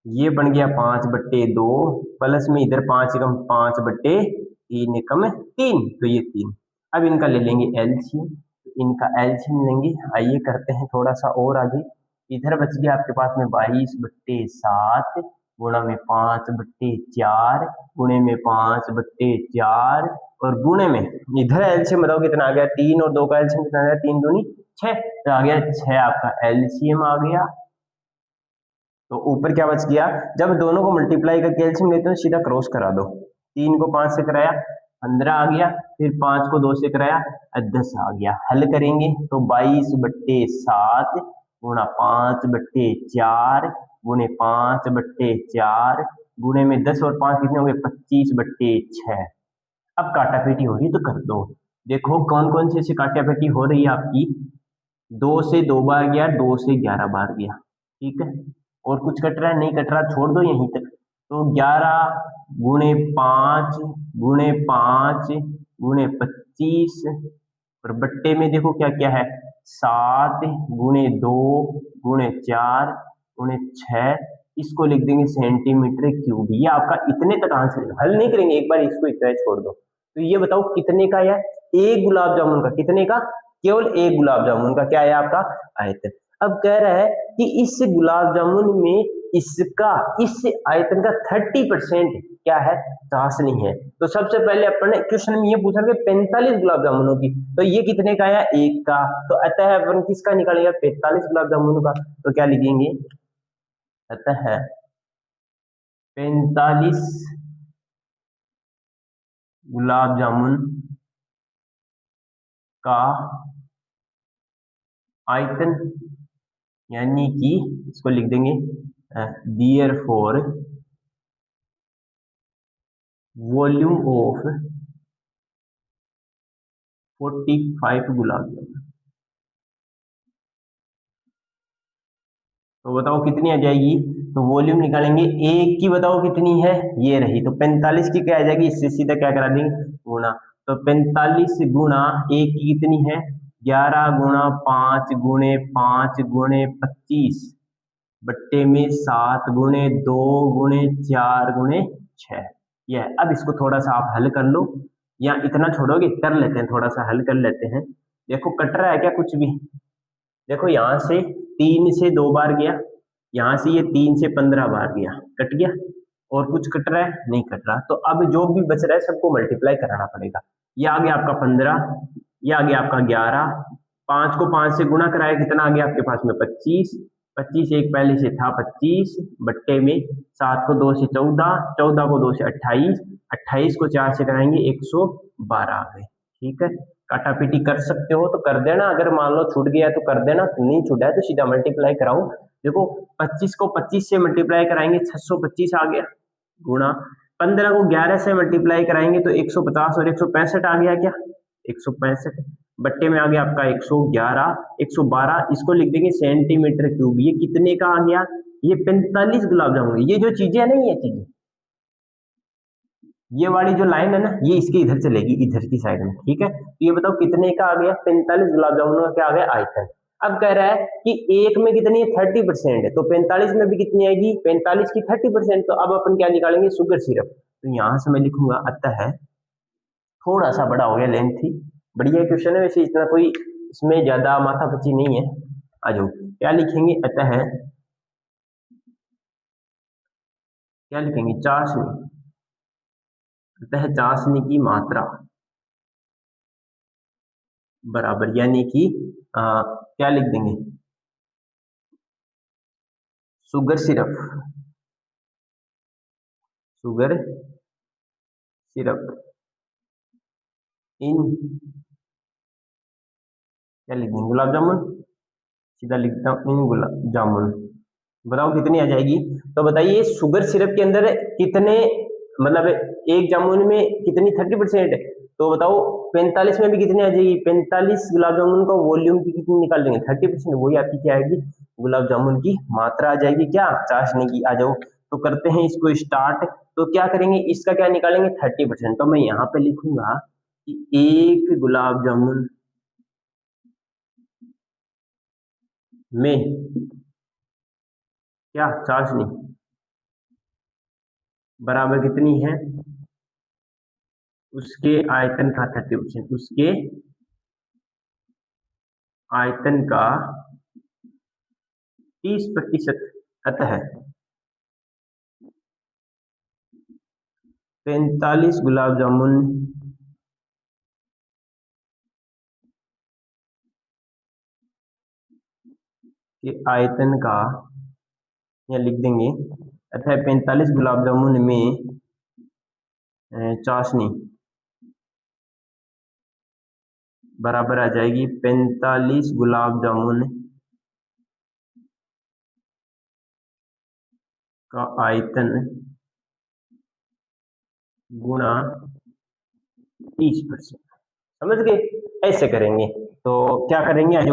ये बन गया 5/2 प्लस में इधर 5 कम 5/3 कम 3, तो ये 3। अब इनका ले लेंगे एलसीएम, इनका एलसीएम लेंगे। आइए करते हैं थोड़ा सा और आगे। इधर बच गया आपके पास में 22/7 गुणा में 5/4 गुणे में 5/4 और गुणे में इधर एलसीएम बताओ कितना आ गया 3 और 2 का एलसीएम कितना आ गया 3 दूनी 6, तो आ गया 6 आपका एलसीएम आ गया। तो ऊपर क्या बच गया, जब दोनों को मल्टीप्लाई करके एलसीएम लेते हो सीधा क्रॉस करा दो, 3 को 5 से कराया 15 आ गया, फिर 5 को 2 से कराया 10 आ गया। हल करेंगे तो 22/7 गुणा 5/4 गुणे 5/4 गुणे में 10 और 5 कितने हो गए 25/6। अब काटापेटी हो रही है तो कर दो। देखो कौन कौन सी ऐसी काटापेटी हो रही है आपकी, 2 से 2 बार गया, 2 से 11 बार गया, ठीक है। और कुछ कट रहा है नहीं कट रहा, छोड़ दो यहीं तक। तो 11 गुणे 5 गुणे 5 गुणे 25 और बट्टे में देखो क्या क्या है, 7 गुणे 2 गुणे 4 गुणे 6, इसको लिख देंगे सेंटीमीटर क्यूब। ये आपका इतने तक आंसर, हल नहीं करेंगे, एक बार इसको इतना छोड़ दो। तो ये बताओ कितने का है, एक गुलाब जामुन का, कितने का, केवल एक गुलाब जामुन का क्या है आपका आयतन। अब कह रहा है कि इस गुलाब जामुन में इसका इस आयतन का 30% क्या है, चाशनी है। तो सबसे पहले अपन ने क्वेश्चन में ये पूछा कि 45 गुलाब जामुनों की, तो ये कितने का है, एक का। तो अतः अपन किसका निकालेंगे, 45 गुलाब जामुनों का। तो क्या लिखेंगे, अतः 45 गुलाब जामुन का आयतन, यानी कि इसको लिख देंगे देयरफॉर वॉल्यूम ऑफ 45 गुलाब जामुन। तो बताओ कितनी आ जाएगी, तो वॉल्यूम निकालेंगे, एक की बताओ कितनी है, ये रही, तो 45 की क्या आ जाएगी, इससे सीधा क्या करा देंगे गुणा। तो 45 गुणा एक की कितनी है, 11 गुणा 5 गुणे 5 गुणे 25 बट्टे में 7 गुणे 2 गुणे 4 गुणे 6। यह अब इसको थोड़ा सा आप हल कर लो, या इतना छोड़ोगे, कर लेते हैं, थोड़ा सा हल कर लेते हैं। देखो कट रहा है क्या कुछ भी, देखो यहां से 3 से 2 बार गया, यहां से ये 3 से 15 बार गया, कट गया। और कुछ कट रहा है नहीं कट रहा, तो अब जो भी बच रहा है सबको मल्टीप्लाई कराना पड़ेगा। ये आ गया आपका 15, ये आ गया आपका 11, 5 को 5 से गुणा कराया, कितना आ गया आपके पास में 25, 25 एक पहले से था 25 बट्टे में 7 को 2 से 14, 14 को 2 से 28, 28 को 4 से कराएंगे 112 आ गए, ठीक है। काटापीटी कर सकते हो तो कर देना, अगर मान लो छूट गया तो कर देना, नहीं छूटा है तो सीधा मल्टीप्लाई कराओ। देखो 25 को 25 से मल्टीप्लाई कराएंगे 625 आ गया, गुणा 15 को 11 से मल्टीप्लाई कराएंगे तो 150 और 165 आ गया, क्या 165 बट्टे में आ गया आपका 111, 112, इसको लिख देंगे सेंटीमीटर क्यूब। ये कितने का आ गया, ये 45 गुलाब जामुन। ये जो चीजें है ना, ये चीजें, ये वाली जो लाइन है ना, ये इसके इधर चलेगी, इधर की साइड में, ठीक है। तो ये बताओ कितने का आ गया, 45 गुलाब जामुन का क्या आ गया आयतन। अब कह रहा है कि एक में कितनी है, 30% है, तो 45 में भी कितनी आएगी, 45 की 30%। तो अब अपन क्या निकालेंगे, शुगर सिरप। तो यहां से मैं लिखूंगा, अतः थोड़ा सा बड़ा हो गया, लेंथी, बढ़िया क्वेश्चन है वैसे, इतना कोई इसमें ज्यादा माथापच्ची नहीं है। आ जाओ, क्या लिखेंगे, अतः क्या लिखेंगे, चाशनी, अतः चाशनी की मात्रा बराबर, यानी कि क्या लिख देंगे, शुगर सिरप, शुगर सिरप इन, क्या लिख देंगे, गुलाब जामुन, सीधा लिखता हूं इन गुलाब जामुन। बताओ कितनी आ जाएगी। तो बताइए शुगर सिरप के अंदर कितने, मतलब एक जामुन में कितनी 30% है, तो बताओ 45 में भी कितनी आ जाएगी, 45 गुलाब जामुन का वॉल्यूम की कितनी निकाल देंगे 30%, वही आपकी क्या आएगी, गुलाब जामुन की मात्रा आ जाएगी, क्या चाशनी की। आ जाओ तो करते हैं इसको स्टार्ट। तो क्या करेंगे, इसका क्या निकालेंगे 30%। तो मैं यहाँ पे लिखूंगा कि एक गुलाब जामुन में क्या चाशनी बराबर कितनी है, उसके आयतन का 30%, उसके आयतन का 30%। अतः 45 गुलाब जामुन के आयतन का, या लिख देंगे अतः 45 गुलाब जामुन में चाशनी बराबर आ जाएगी 45 गुलाब जामुन का आयतन गुणा 30%। समझ गए? ऐसे करेंगे। तो क्या करेंगे, आज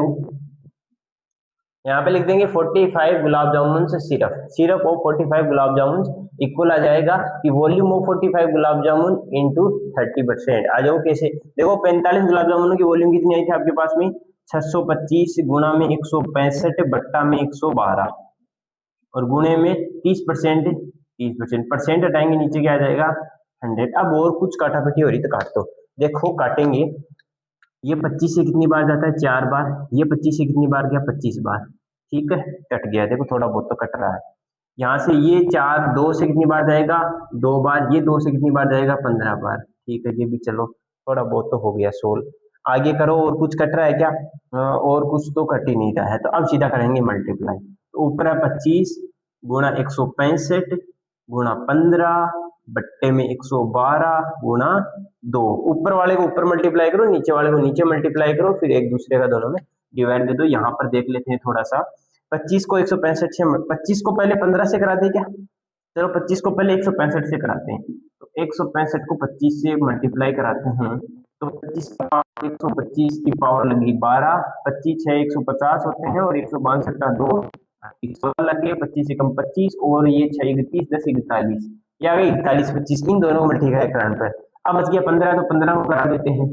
यहाँ पे लिख देंगे 45 गुलाब जामुन से syrup, syrup of 45 gulab jamun equal आ जाएगा कि volume of 45 gulab jamun into 30%। आ जाओ कैसे, देखो 45 गुलाब जामुनों की वॉल्यूम कितनी आई थी आपके पास में, 625 गुणा में 165 बट्टा में 112 और गुणे में 30%, 30% परसेंट हटाएंगे नीचे क्या आ जाएगा 100। अब और कुछ काटापटी हो रही तो काट दो। देखो काटेंगे, ये 25 से कितनी बार जाता है 4 बार, ये 25 से कितनी बार गया 25 बार, ठीक है कट गया, देखो थोड़ा बहुत तो कट रहा है। यहाँ से ये 4 2 से कितनी बार जाएगा 2 बार, ये 2 से कितनी बार जाएगा 15 बार, ठीक है ये भी चलो थोड़ा बहुत तो हो गया सोल्व। आगे करो, और कुछ कट रहा है क्या, और कुछ तो कट ही नहीं रहा है, तो अब सीधा करेंगे मल्टीप्लाई। तो ऊपर है 25 गुणा 165 गुणा 15 बट्टे में 112 गुणा 2, ऊपर वाले को ऊपर मल्टीप्लाई करो, नीचे वाले को नीचे मल्टीप्लाई करो, फिर एक दूसरे का दोनों में डिवाइड दे दो। यहाँ पर देख लेते हैं थोड़ा सा, 25 को 165 से, 25 को पहले 15 से कराते हैं क्या, चलो 25 को पहले 165 से कराते हैं। तो 165 को 25 से मल्टीप्लाई कराते हैं, तो 25 125 की पावर लगी 12, 25 6 150 होते हैं और 162 का 2 16 लग गए, 25 एकम 25 और ये 6 31 10 41, ये आ गई 41 25, इन दोनों को मल्टीप्लाई कराने पर अब बच गया 15, तो 15 को करा देते हैं।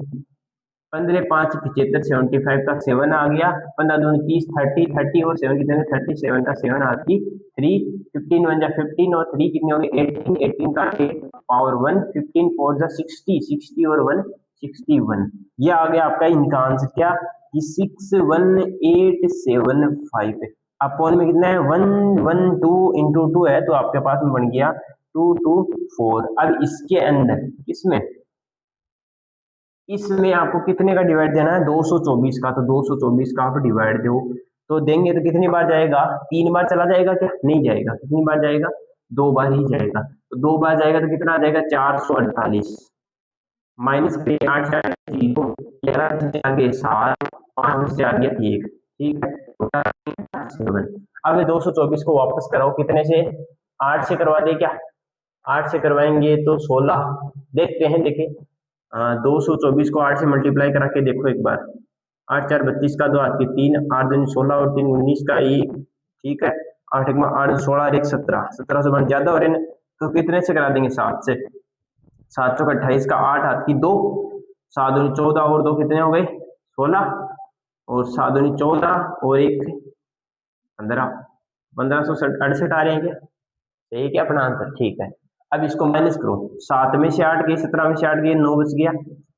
15 5 75 75 का 7 आ गया, 15 दूनी 30 30 30 और 7 कितने 37 का 7 आती 3, 15 1 जा 15 और 3 कितने हो गए 18, 18 का 8 पावर 1, 15 4 जा 60, 60 और 1 61। ये आ गया आपका इनका आंसर क्या कि 61875। अपोन में कितना है 112 इंटू 2 है, तो आपके पास में बन गया 224। अब इसके अंदर इसमें आपको कितने का डिवाइड देना है 224 का, तो 224 का आप डिवाइड दो, तो देंगे तो कितनी बार जाएगा, 3 बार चला जाएगा क्या, नहीं जाएगा, कितनी बार जाएगा 2 बार ही जाएगा, तो 2 बार जाएगा तो कितना आ जाएगा 448 माइनस 8 से 0, 11 से आगे 7, 5 से आगे 1, ठीक है 7। अब 224 को वापस कराओ, कितने से 8 से करवा दे क्या, 8 से करवाएंगे तो 16, देखते हैं देखिए 224 को 8 से मल्टीप्लाई करा के देखो एक बार, 8 4 32 का 2 8 के 3, 8 2 16 और 3 19 का 1, ठीक है 8 1 8 16 और 1 17, 17 से बन ज्यादा हो रहे हैं, तो कितने से करा देंगे 7 से, 7 चौक 28 का 8 हाथ की 2, 7 दूनी 14 और 2 कितने हो गए 16, और 7 दूनी 14 और 1 15, 1568 आ रहे हैं क्या, सही क्या अपना आंसर, ठीक है। अब इसको माइनस करो, 7 में से 8 गए, 17 में से 8 गए 9 बच गया,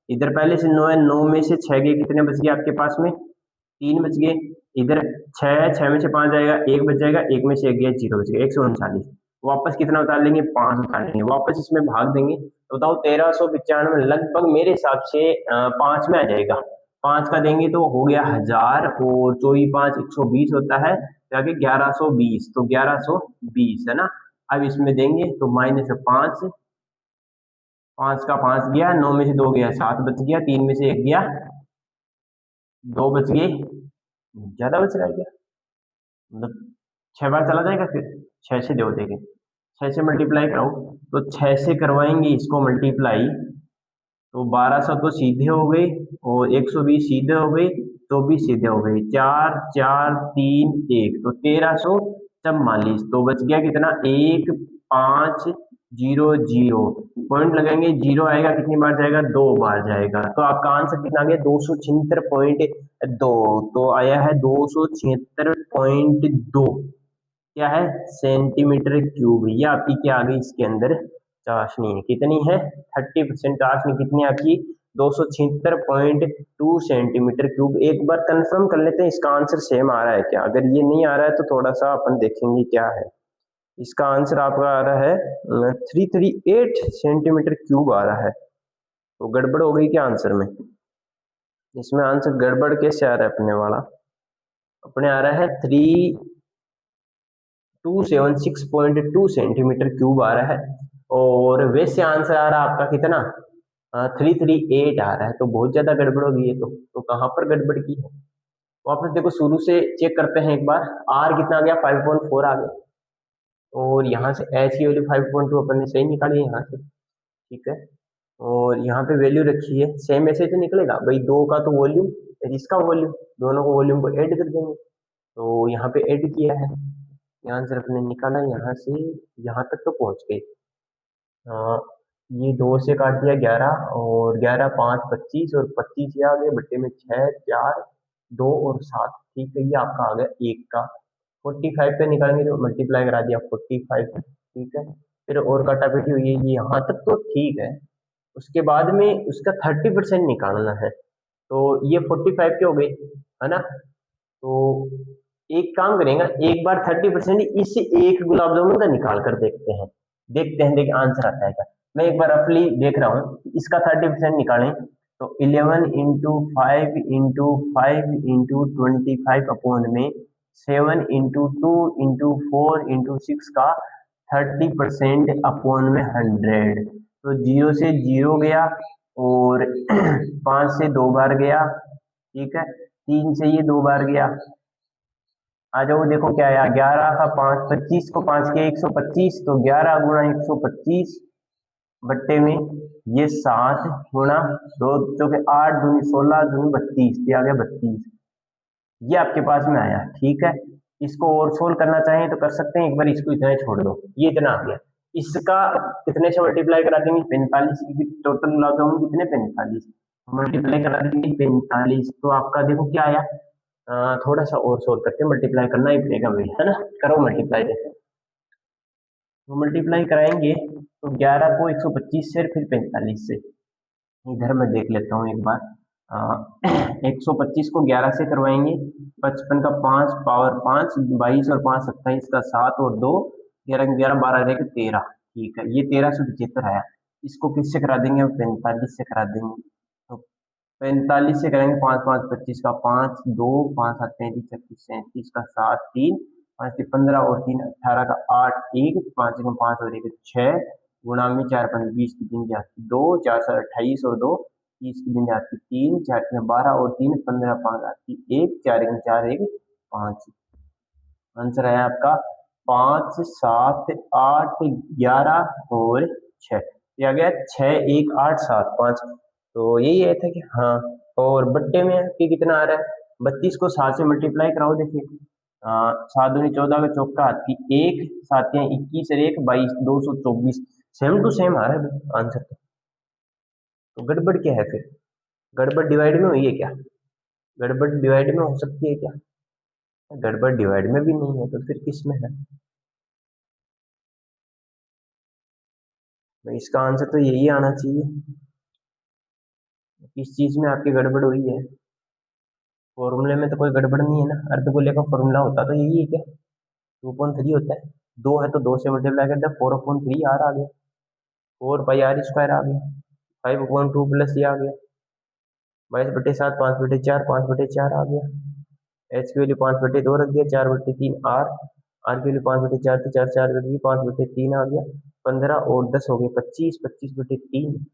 इधर पहले से 9 है, 9 में से 6 गए, कितने बच गए आपके पास में 3 बच गए, इधर 6 है, 6 में से 5 जाएगा 1 बच जाएगा, 1 में से 1 गया 0 बच गया 139। वापस कितना उतार लेंगे 5 उतार लेंगे, वापस इसमें भाग देंगे, तो बताओ 1395 लगभग मेरे हिसाब से 5 में आ जाएगा, 5 का देंगे तो हो गया 1000 और 24 5 120 होता है, जाके 1120, तो 1120 है ना। अब इसमें देंगे तो -5, 5 का 5 गया, 9 में से 2 गया 7 बच गया, 3 में से 1 गया 2 बच गए, ज्यादा बच रहा है क्या, मतलब 6 बार चला जाएगा, फिर 6 से दो देंगे, 6 से मल्टीप्लाई कराओ, तो 6 से करवाएंगे इसको मल्टीप्लाई, तो 1200 तो सीधे हो गए और 120 सीधे हो गए, 24 सीधे हो गए, 4 4 3 1, तो 1344, तो बच गया कितना 1 5 0 0, पॉइंट लगाएंगे 0 आएगा, कितनी बार जाएगा 2 बार जाएगा, तो आपका आंसर कितना आ गया 276.2, तो आया है 276.2 क्या है सेंटीमीटर क्यूब। ये आपकी क्या आ गई इसके अंदर चाशनी है, कितनी है 30% चाशनी, कितनी आपकी 276.2 सेंटीमीटर क्यूब। एक बार कंफर्म कर लेते हैं इसका आंसर सेम आ रहा है क्या, अगर ये नहीं आ रहा है तो थोड़ा सा अपन देखेंगे क्या है। इसका आंसर आपका आ रहा है 338 सेंटीमीटर क्यूब आ रहा है, तो गड़बड़ हो गई क्या आंसर में, इसमें आंसर गड़बड़ कैसे आ रहा है अपने वाला, अपने आ रहा है 276.2 सेंटीमीटर क्यूब आ रहा है, और वैसे आंसर आ रहा है आपका कितना 338 आ रहा है, तो बहुत ज्यादा गड़बड़ हो गई है, तो कहाँ पर गड़बड़ की है, वापस देखो शुरू से चेक करते हैं एक बार, आर कितना आ गया 5.4 आ गया, और यहाँ से एच की वैल्यू 5.2 अपन ने सही निकाली है यहाँ से, ठीक है। और यहाँ पे वैल्यू रखी है, सेम ऐसे तो निकलेगा भाई, 2 का तो वॉल्यूम और इसका वॉल्यूम, दोनों को वॉल्यूम को ऐड कर देंगे। तो यहाँ पे ऐड किया है, यहाँ से अपने निकाला, यहाँ से यहाँ तक तो पहुंच गए। ये 2 से काट दिया 11, और 11 5 25, और 25 ये आ गए बट्टे में 6 4 2 और 7। ठीक है, ये आपका आ गया 1 का। 45 पे निकालेंगे तो मल्टीप्लाई करा दिया 45। ठीक है, फिर और काटापीटी हुई है, ये यहाँ तक तो ठीक है। उसके बाद में उसका 30% निकालना है, तो ये 45 के हो गए, है ना। तो एक काम करेंगे, एक बार 30% इस एक गुलाब जामुन का निकाल कर देखते हैं, देखिए आंसर आता है क्या। मैं एक बार रफली देख रहा हूँ, इसका 30% निकालें तो 11 इंटू 5 इंटू 5 इंटू 25 अपॉन में 7 इंटू 2 इंटू 4 इंटू 6 का 30% अपॉन में 100। तो 0 से 0 गया, और 5 से 2 बार गया, ठीक है, 3 से ये 2 बार गया। आ जाओ, देखो क्या आया, 11 का 5 25 को 5 के 125, तो 11 गुणा 125 बट्टे में ये 7 गुणा 2 चौके 8 दूनी 16 दूनी 32, ये आ गया 32। ये आपके पास में आया, ठीक है। इसको और सोल्व करना चाहें तो कर सकते हैं, एक बार इसको इतना ही छोड़ दो, ये इतना आ गया। इसका कितने से मल्टीप्लाई करा देंगे, 45, क्योंकि टोटल गुलाब जामुन कितने, 45, मल्टीप्लाई करा देंगे 45, तो आपका देखो क्या आया। थोड़ा सा और सोल्व करते हैं, मल्टीप्लाई करना ही पड़ेगा भाई, है ना। करो मल्टीप्लाई, देखो तो मल्टीप्लाई कराएंगे तो 11 को 125 से, फिर 45 से। इधर मैं देख लेता हूँ एक बार। 125 को 11 से करवाएंगे, 55 का 5 पावर 5, 22 और 5 27 का 7 और 2, 11 11 12 रहेगा 13। ठीक है, ये 1375 आया। इसको किससे करा देंगे, 45 से करा देंगे। तो 45 से करेंगे, 5 5 25 का 5 2 5 7 35 36 37 का 7 3 5 से 15 और 3 18 का 8 1 5 का 5 और 1 6 गुणा में 4 5 20 की 3 जाती 2 4 7 28 और 2 30 की 3 जाती 3 4 में 12 और 3 15 5 आती 1 4 1 4 1 5। आंसर है आपका 5 7 8 11 और 6। ये आ गया 6 1 8 7 5। तो यही है था कि हाँ। और बट्टे में आपके कितना आ रहा है, 32 को 7 से मल्टीप्लाई कराओ, देखिए 7 दूनी 14 का चौका आती 1 7 21 और 1 22 224, सेम टू सेम आ रहा है आंसर। तो गड़बड़ क्या है फिर, गड़बड़ डिवाइड में हुई है क्या, गड़बड़ डिवाइड में हो सकती है क्या, गड़बड़ डिवाइड में भी नहीं है, तो फिर किस में है। तो इसका आंसर तो यही आना चाहिए। किस चीज में आपकी गड़बड़ हुई है, फॉर्मूले में तो कोई गड़बड़ नहीं है ना, अर्धगोले का फॉर्मूला होता तो यही है क्या, 2.3 होता है, 2 है तो 2 से मल्टीप्लाई कर दे, 4/3 आर आ गया, 4 पाई r² आ गया, 5/2 प्लस ये आ गया 22/7 5/4 5/4 आ गया। एच की वैल्यू 5/2 रख दिया, 4/3 आर, आर की वैल्यू 5/4 तो 4 4 रख दिया, 5/3 आ गया, 15 और 10 हो गए 25, 25/3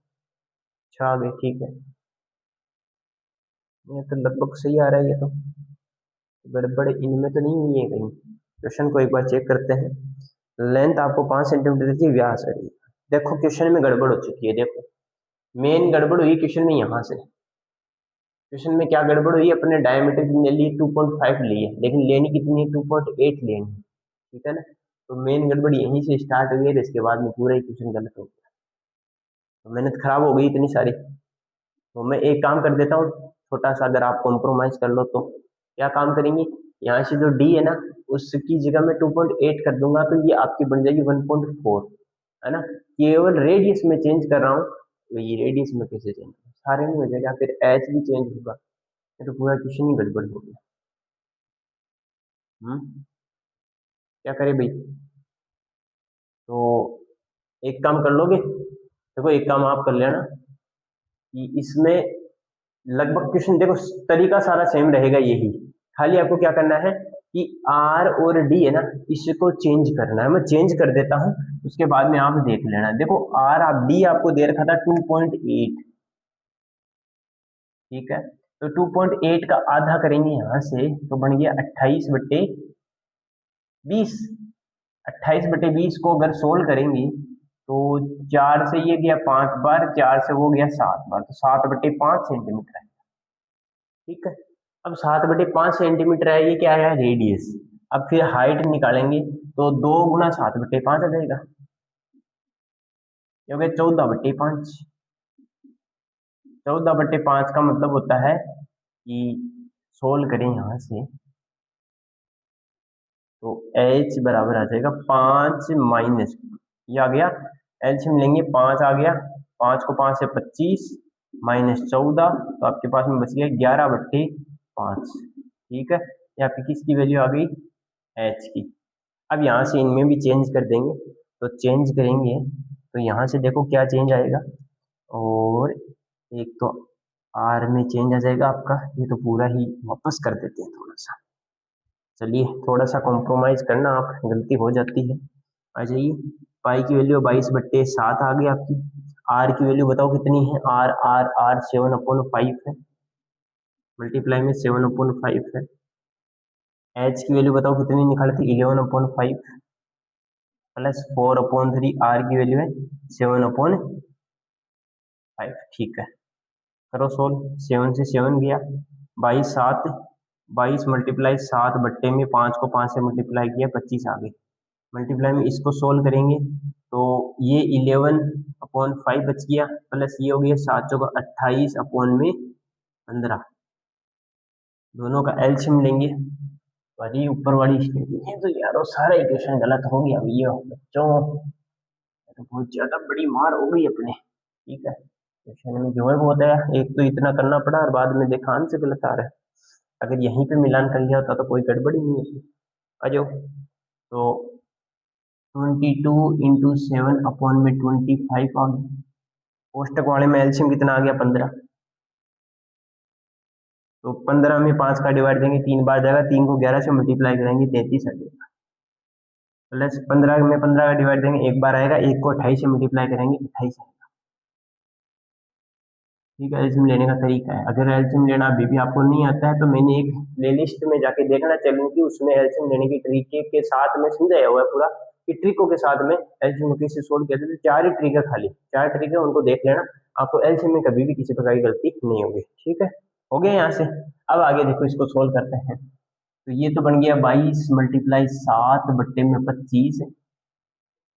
6 आ गए। ठीक है, ये तो लगभग सही आ रहा है, ये तो गड़बड़ इनमें तो नहीं हुई है कहीं। क्वेश्चन को एक बार चेक करते हैं। लेंथ आपको 5 सेंटीमीटर दी, व्यास है, देखो क्वेश्चन में गड़बड़ हो चुकी है, देखो मेन गड़बड़ हुई क्वेश्चन में, यहाँ से क्वेश्चन में क्या गड़बड़ हुई, अपने डायमीटर कितने लिए 2.5 लिए, लेकिन लेनी कितनी है 2.8 लेनी है, ठीक है ना। तो मेन गड़बड़ यहीं से स्टार्ट हुई है, इसके बाद में पूरा ही क्वेश्चन गलत हो गया, तो मेहनत खराब हो गई इतनी सारी। तो मैं एक काम कर देता हूँ छोटा सा, अगर आप कॉम्प्रोमाइज कर लो तो क्या काम करेंगे, यहाँ से जो डी है ना, उसकी जगह मैं 2.8 कर दूंगा, तो ये आपकी बन जाएगी 1.4, है ना। केवल रेडियस में चेंज कर रहा हूँ, तो ये रेडियस में कैसे चेंज, सारे में हो जाएगा, फिर एच भी चेंज होगा, तो पूरा क्वेश्चन ही गड़बड़ हो गया। क्या करें भाई, तो एक काम कर लोगे, देखो एक काम आप कर लेना कि इसमें लगभग क्वेश्चन देखो, तरीका सारा सेम रहेगा यही, खाली आपको क्या करना है कि आर और डी है ना, इसको चेंज करना है, मैं चेंज कर देता हूं, उसके बाद में आप देख लेना। देखो आर आप डी आपको दे रखा था 2.8, ठीक है, तो 2.8 का आधा करेंगे यहां से, तो बन गया 28/20। 28/20 को अगर सोल्व करेंगे तो 4 से ये गया 5 बार, 4 से वो गया 7 बार, तो 7/5 सेंटीमीटर है। ठीक है, अब 7/5 सेंटीमीटर है, ये क्या है रेडियस। अब फिर हाइट निकालेंगे तो 2 गुना 7/5 आ जाएगा, ये हो गया 14/5। 14/5 का मतलब होता है कि सोल्व करें यहाँ से तो h बराबर आ जाएगा 5 माइनस, ये आ गया एलसीएम लेंगे 5 आ गया, 5 को 5 से 25 माइनस 14, तो आपके पास में बच गया 11/5। ठीक है, ये आपकी किसकी वैल्यू आ गई h की। अब यहाँ से इनमें भी चेंज कर देंगे, तो चेंज करेंगे तो यहाँ से देखो क्या चेंज आएगा, और एक तो r में चेंज आ जाएगा आपका, ये तो पूरा ही वापस कर देते हैं थोड़ा सा, चलिए थोड़ा सा कॉम्प्रोमाइज करना, आप गलती हो जाती है। आ जाइए, पाई की वैल्यू 22/7 आ गई आपकी। आर की वैल्यू बताओ कितनी है, आर आर आर 7/5 है, मल्टीप्लाई में 7/5 है। एच की वैल्यू बताओ कितनी निकाली थी, 11/5 प्लस 4/3, आर की वैल्यू है 7/5। ठीक है, करो सोल्व, 7 से 7 गया, 22 7, 22 मल्टीप्लाई 7/5 को 5 से मल्टीप्लाई किया 25 आ गई, मल्टीप्लाई में इसको सोल्व करेंगे तो ये 11/5 बच गया, प्लस ये हो गया 7 चौका 28 अपॉन में 15, दोनों का एलसीएम लेंगे। अरे ऊपर वाली स्टेटमेंट है तो यार वो सारा इक्वेशन गलत हो गया भैया बच्चों, तो बहुत ज्यादा बड़ी मार हो गई अपने। ठीक है, क्वेश्चन में जो है वो होता है, एक तो इतना करना पड़ा और बाद में देखा आंसर गलत आ रहा है, अगर यहीं पे मिलान कर लिया होता तो कोई गड़बड़ी नहीं होती। आ जाओ, तो 22 × 7/25 आ गया, कोष्टक वाले में एलसीएम कितना आ गया 15, तो 15 में 5 का डिवाइड देंगे 3 बार जाएगा, 3 को 11 से मल्टीप्लाई करेंगे 33 आ जाएगा, प्लस 15 में 15 का डिवाइड देंगे एक बार आएगा, 1 को 28 से मल्टीप्लाई करेंगे 28 आएगा। ठीक है, एलसीएम लेने का तरीका है, अगर एलसीएम लेना अभी भी आपको नहीं आता है तो मैंने एक प्लेलिस्ट में जाके देखना चैनल की, उसमें एलसीएम लेने की तरीके के साथ में समझाया हुआ है पूरा, कि ट्रिकों के साथ में एलसीएम को कैसे सोल्व किया जाता है। 4 ही ट्रिक है, खाली 4 ट्रिक है, उनको देख लेना, आपको एलसीएम में कभी भी किसी प्रकार की गलती नहीं होगी। ठीक है, हो गया यहाँ से। अब आगे देखो, इसको सोल्व करते हैं, तो ये तो बन गया 22 मल्टीप्लाई 7/25,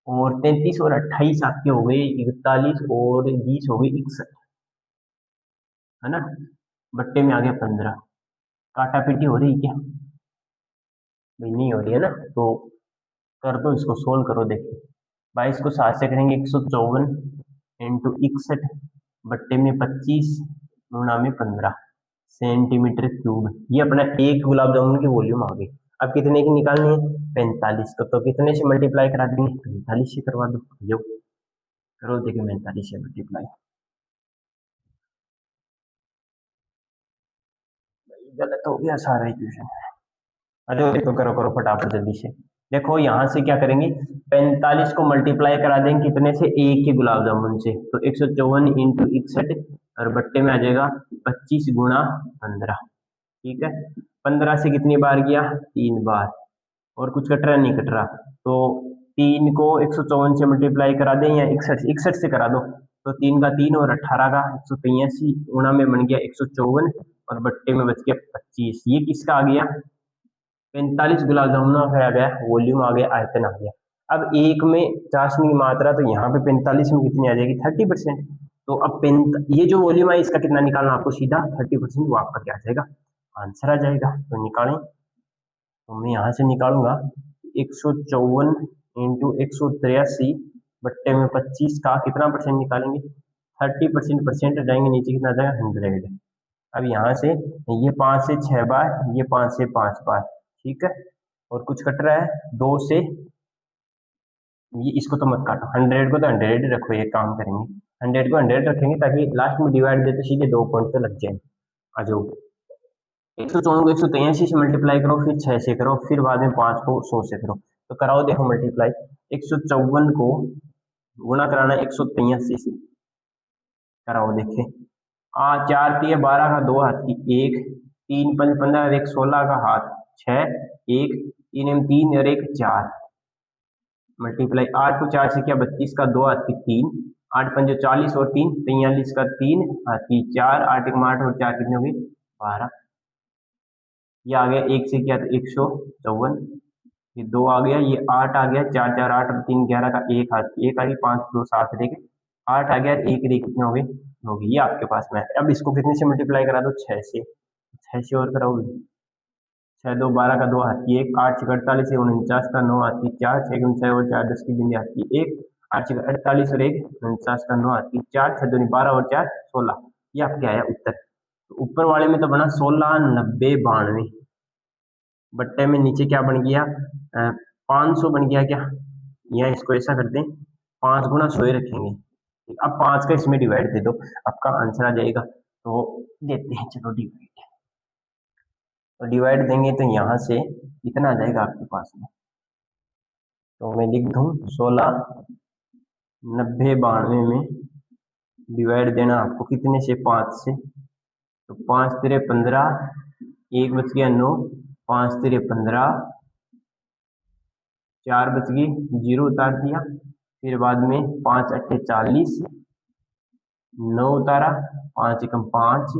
और 33 और 28 आपके हो गए 41, और 20 हो गई 61, है ना, बट्टे में आ गया 15। काटा पीटी हो रही क्या भाई, नहीं हो रही है ना, तो कर दो इसको, सोल्व करो, देखिए 22 को 7 से करेंगे 154 इंटू 61 बट्टे में 25 गुणा में 15 सेंटीमीटर क्यूब, ये अपना एक गुलाब जामुन की वॉल्यूम आ गई। अब कितने की निकालनी है 45 को, तो कितने से मल्टीप्लाई करा देंगे 45 से करवा दो, जो करो देखिए 45 से मल्टीप्लाई, गलत हो गया सारा इक्वेशन। अरे तो करो करो फटाफट जल्दी से, देखो यहाँ से क्या करेंगे, 45 को मल्टीप्लाई करा देंगे कितने से, एक के गुलाब जामुन से, तो 154 इंटू 61 और बट्टे में आ जाएगा 25 गुणा 15। ठीक है, 15 से कितनी बार गया 3 बार, और कुछ कट रहा नहीं कट रहा, तो 3 को 154 से मल्टीप्लाई करा दें या 61 से करा दो, तो 3 का 3 और 18 का 183 गुणा में बन गया 154 और बट्टे में बच गया 25, ये किसका आ गया 45 गुलाब जामुनों का आ गया वॉल्यूम, आ गया आयतन आ गया। अब एक में चाशनी की मात्रा, तो यहाँ पे 45 में कितनी आ जाएगी 30%, तो अब ये जो वॉल्यूम है इसका कितना निकालना आपको, सीधा 30%, वो आपका क्या आ जाएगा आंसर आ जाएगा। तो निकालें, तो मैं यहाँ से निकालूंगा 154 इंटू 183 बट्टे में 25 का कितना परसेंट निकालेंगे 30%, परसेंट जाएंगे नीचे कितना जाएगा 100। अब यहाँ से ये 5 से 6 बार, ये 5 से 5 बार, ठीक है, और कुछ कट रहा है 2 से, ये इसको तो मत काटो, 100 को तो 100 रखो, ये काम करेंगे 100 को 100 रखेंगे ताकि लास्ट में डिवाइड दे तो सीधे 2 पॉइंट तो लग जाए। आ जाओ, 154 को 183 से मल्टीप्लाई करो, फिर 6 से करो, फिर बाद में 5 को 100 से करो, तो कराओ देखो मल्टीप्लाई, 154 को गुणा कराना 183 से, कराओ देखे, 4 3 12 का 2 हाथ की 1, 3 5 15 1 16 का हाथ 6, 1 3 3 और 1 4, मल्टीप्लाई 8 को 4 से किया 32 का 2 हाथ की 3, 8 पंजे 40 और 3 43 का 3 हाथ की 4, 8 एक 8 और 4 कितने हो गए 12। ये आ गया 1 से किया तो 154, ये 2 आ गया, ये 8 आ गया, 4 4 8 और 3 11 का 1 हाथ की 1 आ गई, 5 2 7 रह गए, 8 आ गया, 1 रे कितने हो गए होगी, ये आपके पास में है। अब इसको कितने से मल्टीप्लाई करा दो 6 से, 6 से और कराओगे 6 2 12 का 2 हाथ की 1, 8 6 48 49 का 9 हाथ की 4, 6 6 और 4 10 की बिंदी हाथ की 1, 8 6 48 और 1 49 का 9 हाथ की 4, 6 2 12 और 4 16, ये आपके आया उत्तर। तो ऊपर वाले में तो बना 16 90 92, बट्टे में नीचे क्या बन गया 500 बन गया क्या, या इसको ऐसा करते हैं 5 गुना 100 ही रखेंगे, अब 5 का इसमें डिवाइड दे दो, आपका आंसर आ जाएगा। तो देते हैं चलो डिवाइड, तो डिवाइड देंगे तो यहाँ से कितना आ जाएगा आपके पास में, तो मैं लिख दूं 16 90 92 में डिवाइड देना आपको कितने से 5 से, तो 5 तेरे 15, 1 बच गया 9, 5 तेरे 15, 4 बच गई, 0 उतार दिया, फिर बाद में 5 अट्ठे 40, 9 उतारा, 5 एकम 5,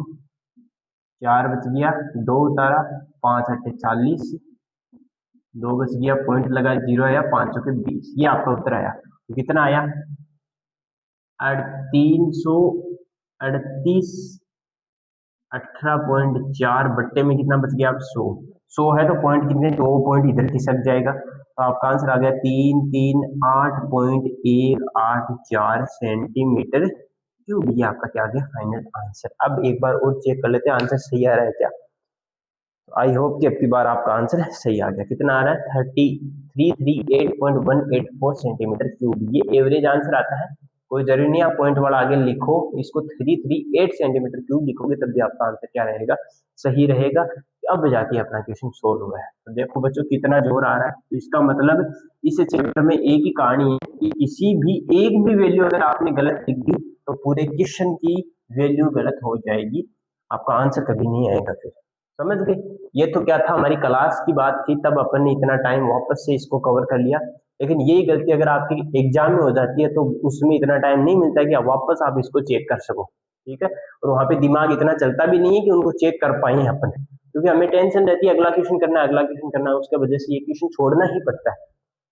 4 बच गया, 2 उतारा, 5 अट्ठे 40, 2 बच गया, पॉइंट लगा 0 आया, 5 के 20, ये आपका उत्तर आया। तो कितना आया 338 18.4 बट्टे में कितना बच गया आप 100 है, तो पॉइंट कितने 2 पॉइंट इधर खिसक जाएगा, तो आपका आंसर आ गया 338.184 सेंटीमीटर क्यूब, ये आपका क्या आ गया फाइनल आंसर। अब एक बार और चेक कर लेते हैं आंसर सही आ रहा है क्या, तो आई होप कि अब की बार आपका आंसर सही आ गया। कितना आ रहा है 338.184 सेंटीमीटर क्यूब, ये एवरेज आंसर आता है, कोई जरूरी नहीं आप पॉइंट वाला आगे लिखो, इसको 338 सेंटीमीटर क्यूब लिखोगे तब भी आपका आंसर क्या रहेगा सही रहेगा। अब जाके अपना क्वेश्चन सोल्व हुआ है, तो देखो बच्चों कितना जोर आ रहा है, तो इसका मतलब इस चैप्टर में एक ही कहानी है कि किसी भी एक भी वैल्यू अगर आपने गलत लिख दी तो पूरे क्वेश्चन की वैल्यू गलत हो जाएगी, आपका आंसर कभी नहीं आएगा। फिर समझ गए, ये तो क्या था हमारी क्लास की बात थी, तब अपन ने इतना टाइम वापस से इसको कवर कर लिया, लेकिन यही गलती अगर आपकी एग्जाम में हो जाती है तो उसमें इतना टाइम नहीं मिलता कि वापस आप इसको चेक कर सको, ठीक है, और वहां पे दिमाग इतना चलता भी नहीं है कि उनको चेक कर पाए अपन, क्योंकि हमें टेंशन रहती है अगला क्वेश्चन करना है अगला क्वेश्चन करना है, उसके वजह से ये क्वेश्चन छोड़ना ही पड़ता है।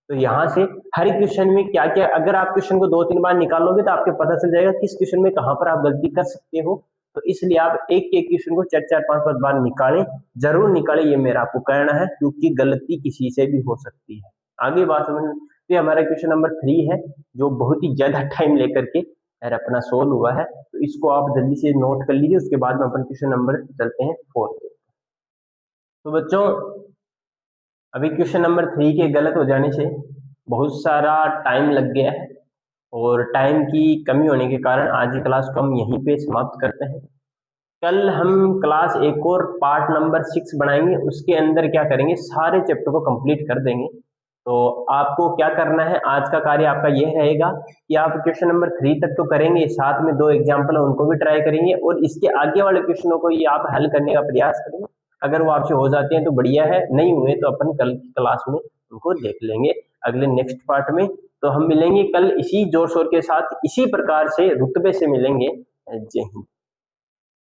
तो यहाँ से हर क्वेश्चन में क्या क्या, अगर आप क्वेश्चन को 2-3 बार निकालोगे तो आपको पता चल जाएगा किस क्वेश्चन में कहां पर आप गलती कर सकते हो, तो इसलिए आप एक एक क्वेश्चन को 4-4 5-5 बार निकालें, जरूर निकालें, ये मेरा आपको कहना है, क्योंकि गलती किसी से भी हो सकती है। आगे बात समझ में, ये हमारा क्वेश्चन नंबर 3 है जो बहुत ही ज्यादा टाइम लेकर के अपना सोल्व हुआ है, तो इसको आप जल्दी से नोट कर लीजिए, उसके बाद में अपन क्वेश्चन नंबर चलते हैं 4 पे। तो बच्चों अभी क्वेश्चन नंबर 3 के गलत हो जाने से बहुत सारा टाइम लग गया है, और टाइम की कमी होने के कारण आज की क्लास को हम यहीं पे समाप्त करते हैं। कल हम क्लास एक और पार्ट नंबर 6 बनाएंगे, उसके अंदर क्या करेंगे सारे चैप्टर को कंप्लीट कर देंगे। तो आपको क्या करना है, आज का कार्य आपका यह रहेगा कि आप क्वेश्चन नंबर 3 तक तो करेंगे, साथ में 2 एग्जाम्पल है उनको भी ट्राई करेंगे, और इसके आगे वाले क्वेश्चनों को ये आप हल करने का प्रयास करेंगे। अगर वो आपसे हो जाते हैं तो बढ़िया है, नहीं हुए तो अपन कल की क्लास में उनको देख लेंगे अगले नेक्स्ट पार्ट में। तो हम मिलेंगे कल इसी जोर शोर के साथ, इसी प्रकार से रुतबे से मिलेंगे। जय हिंद।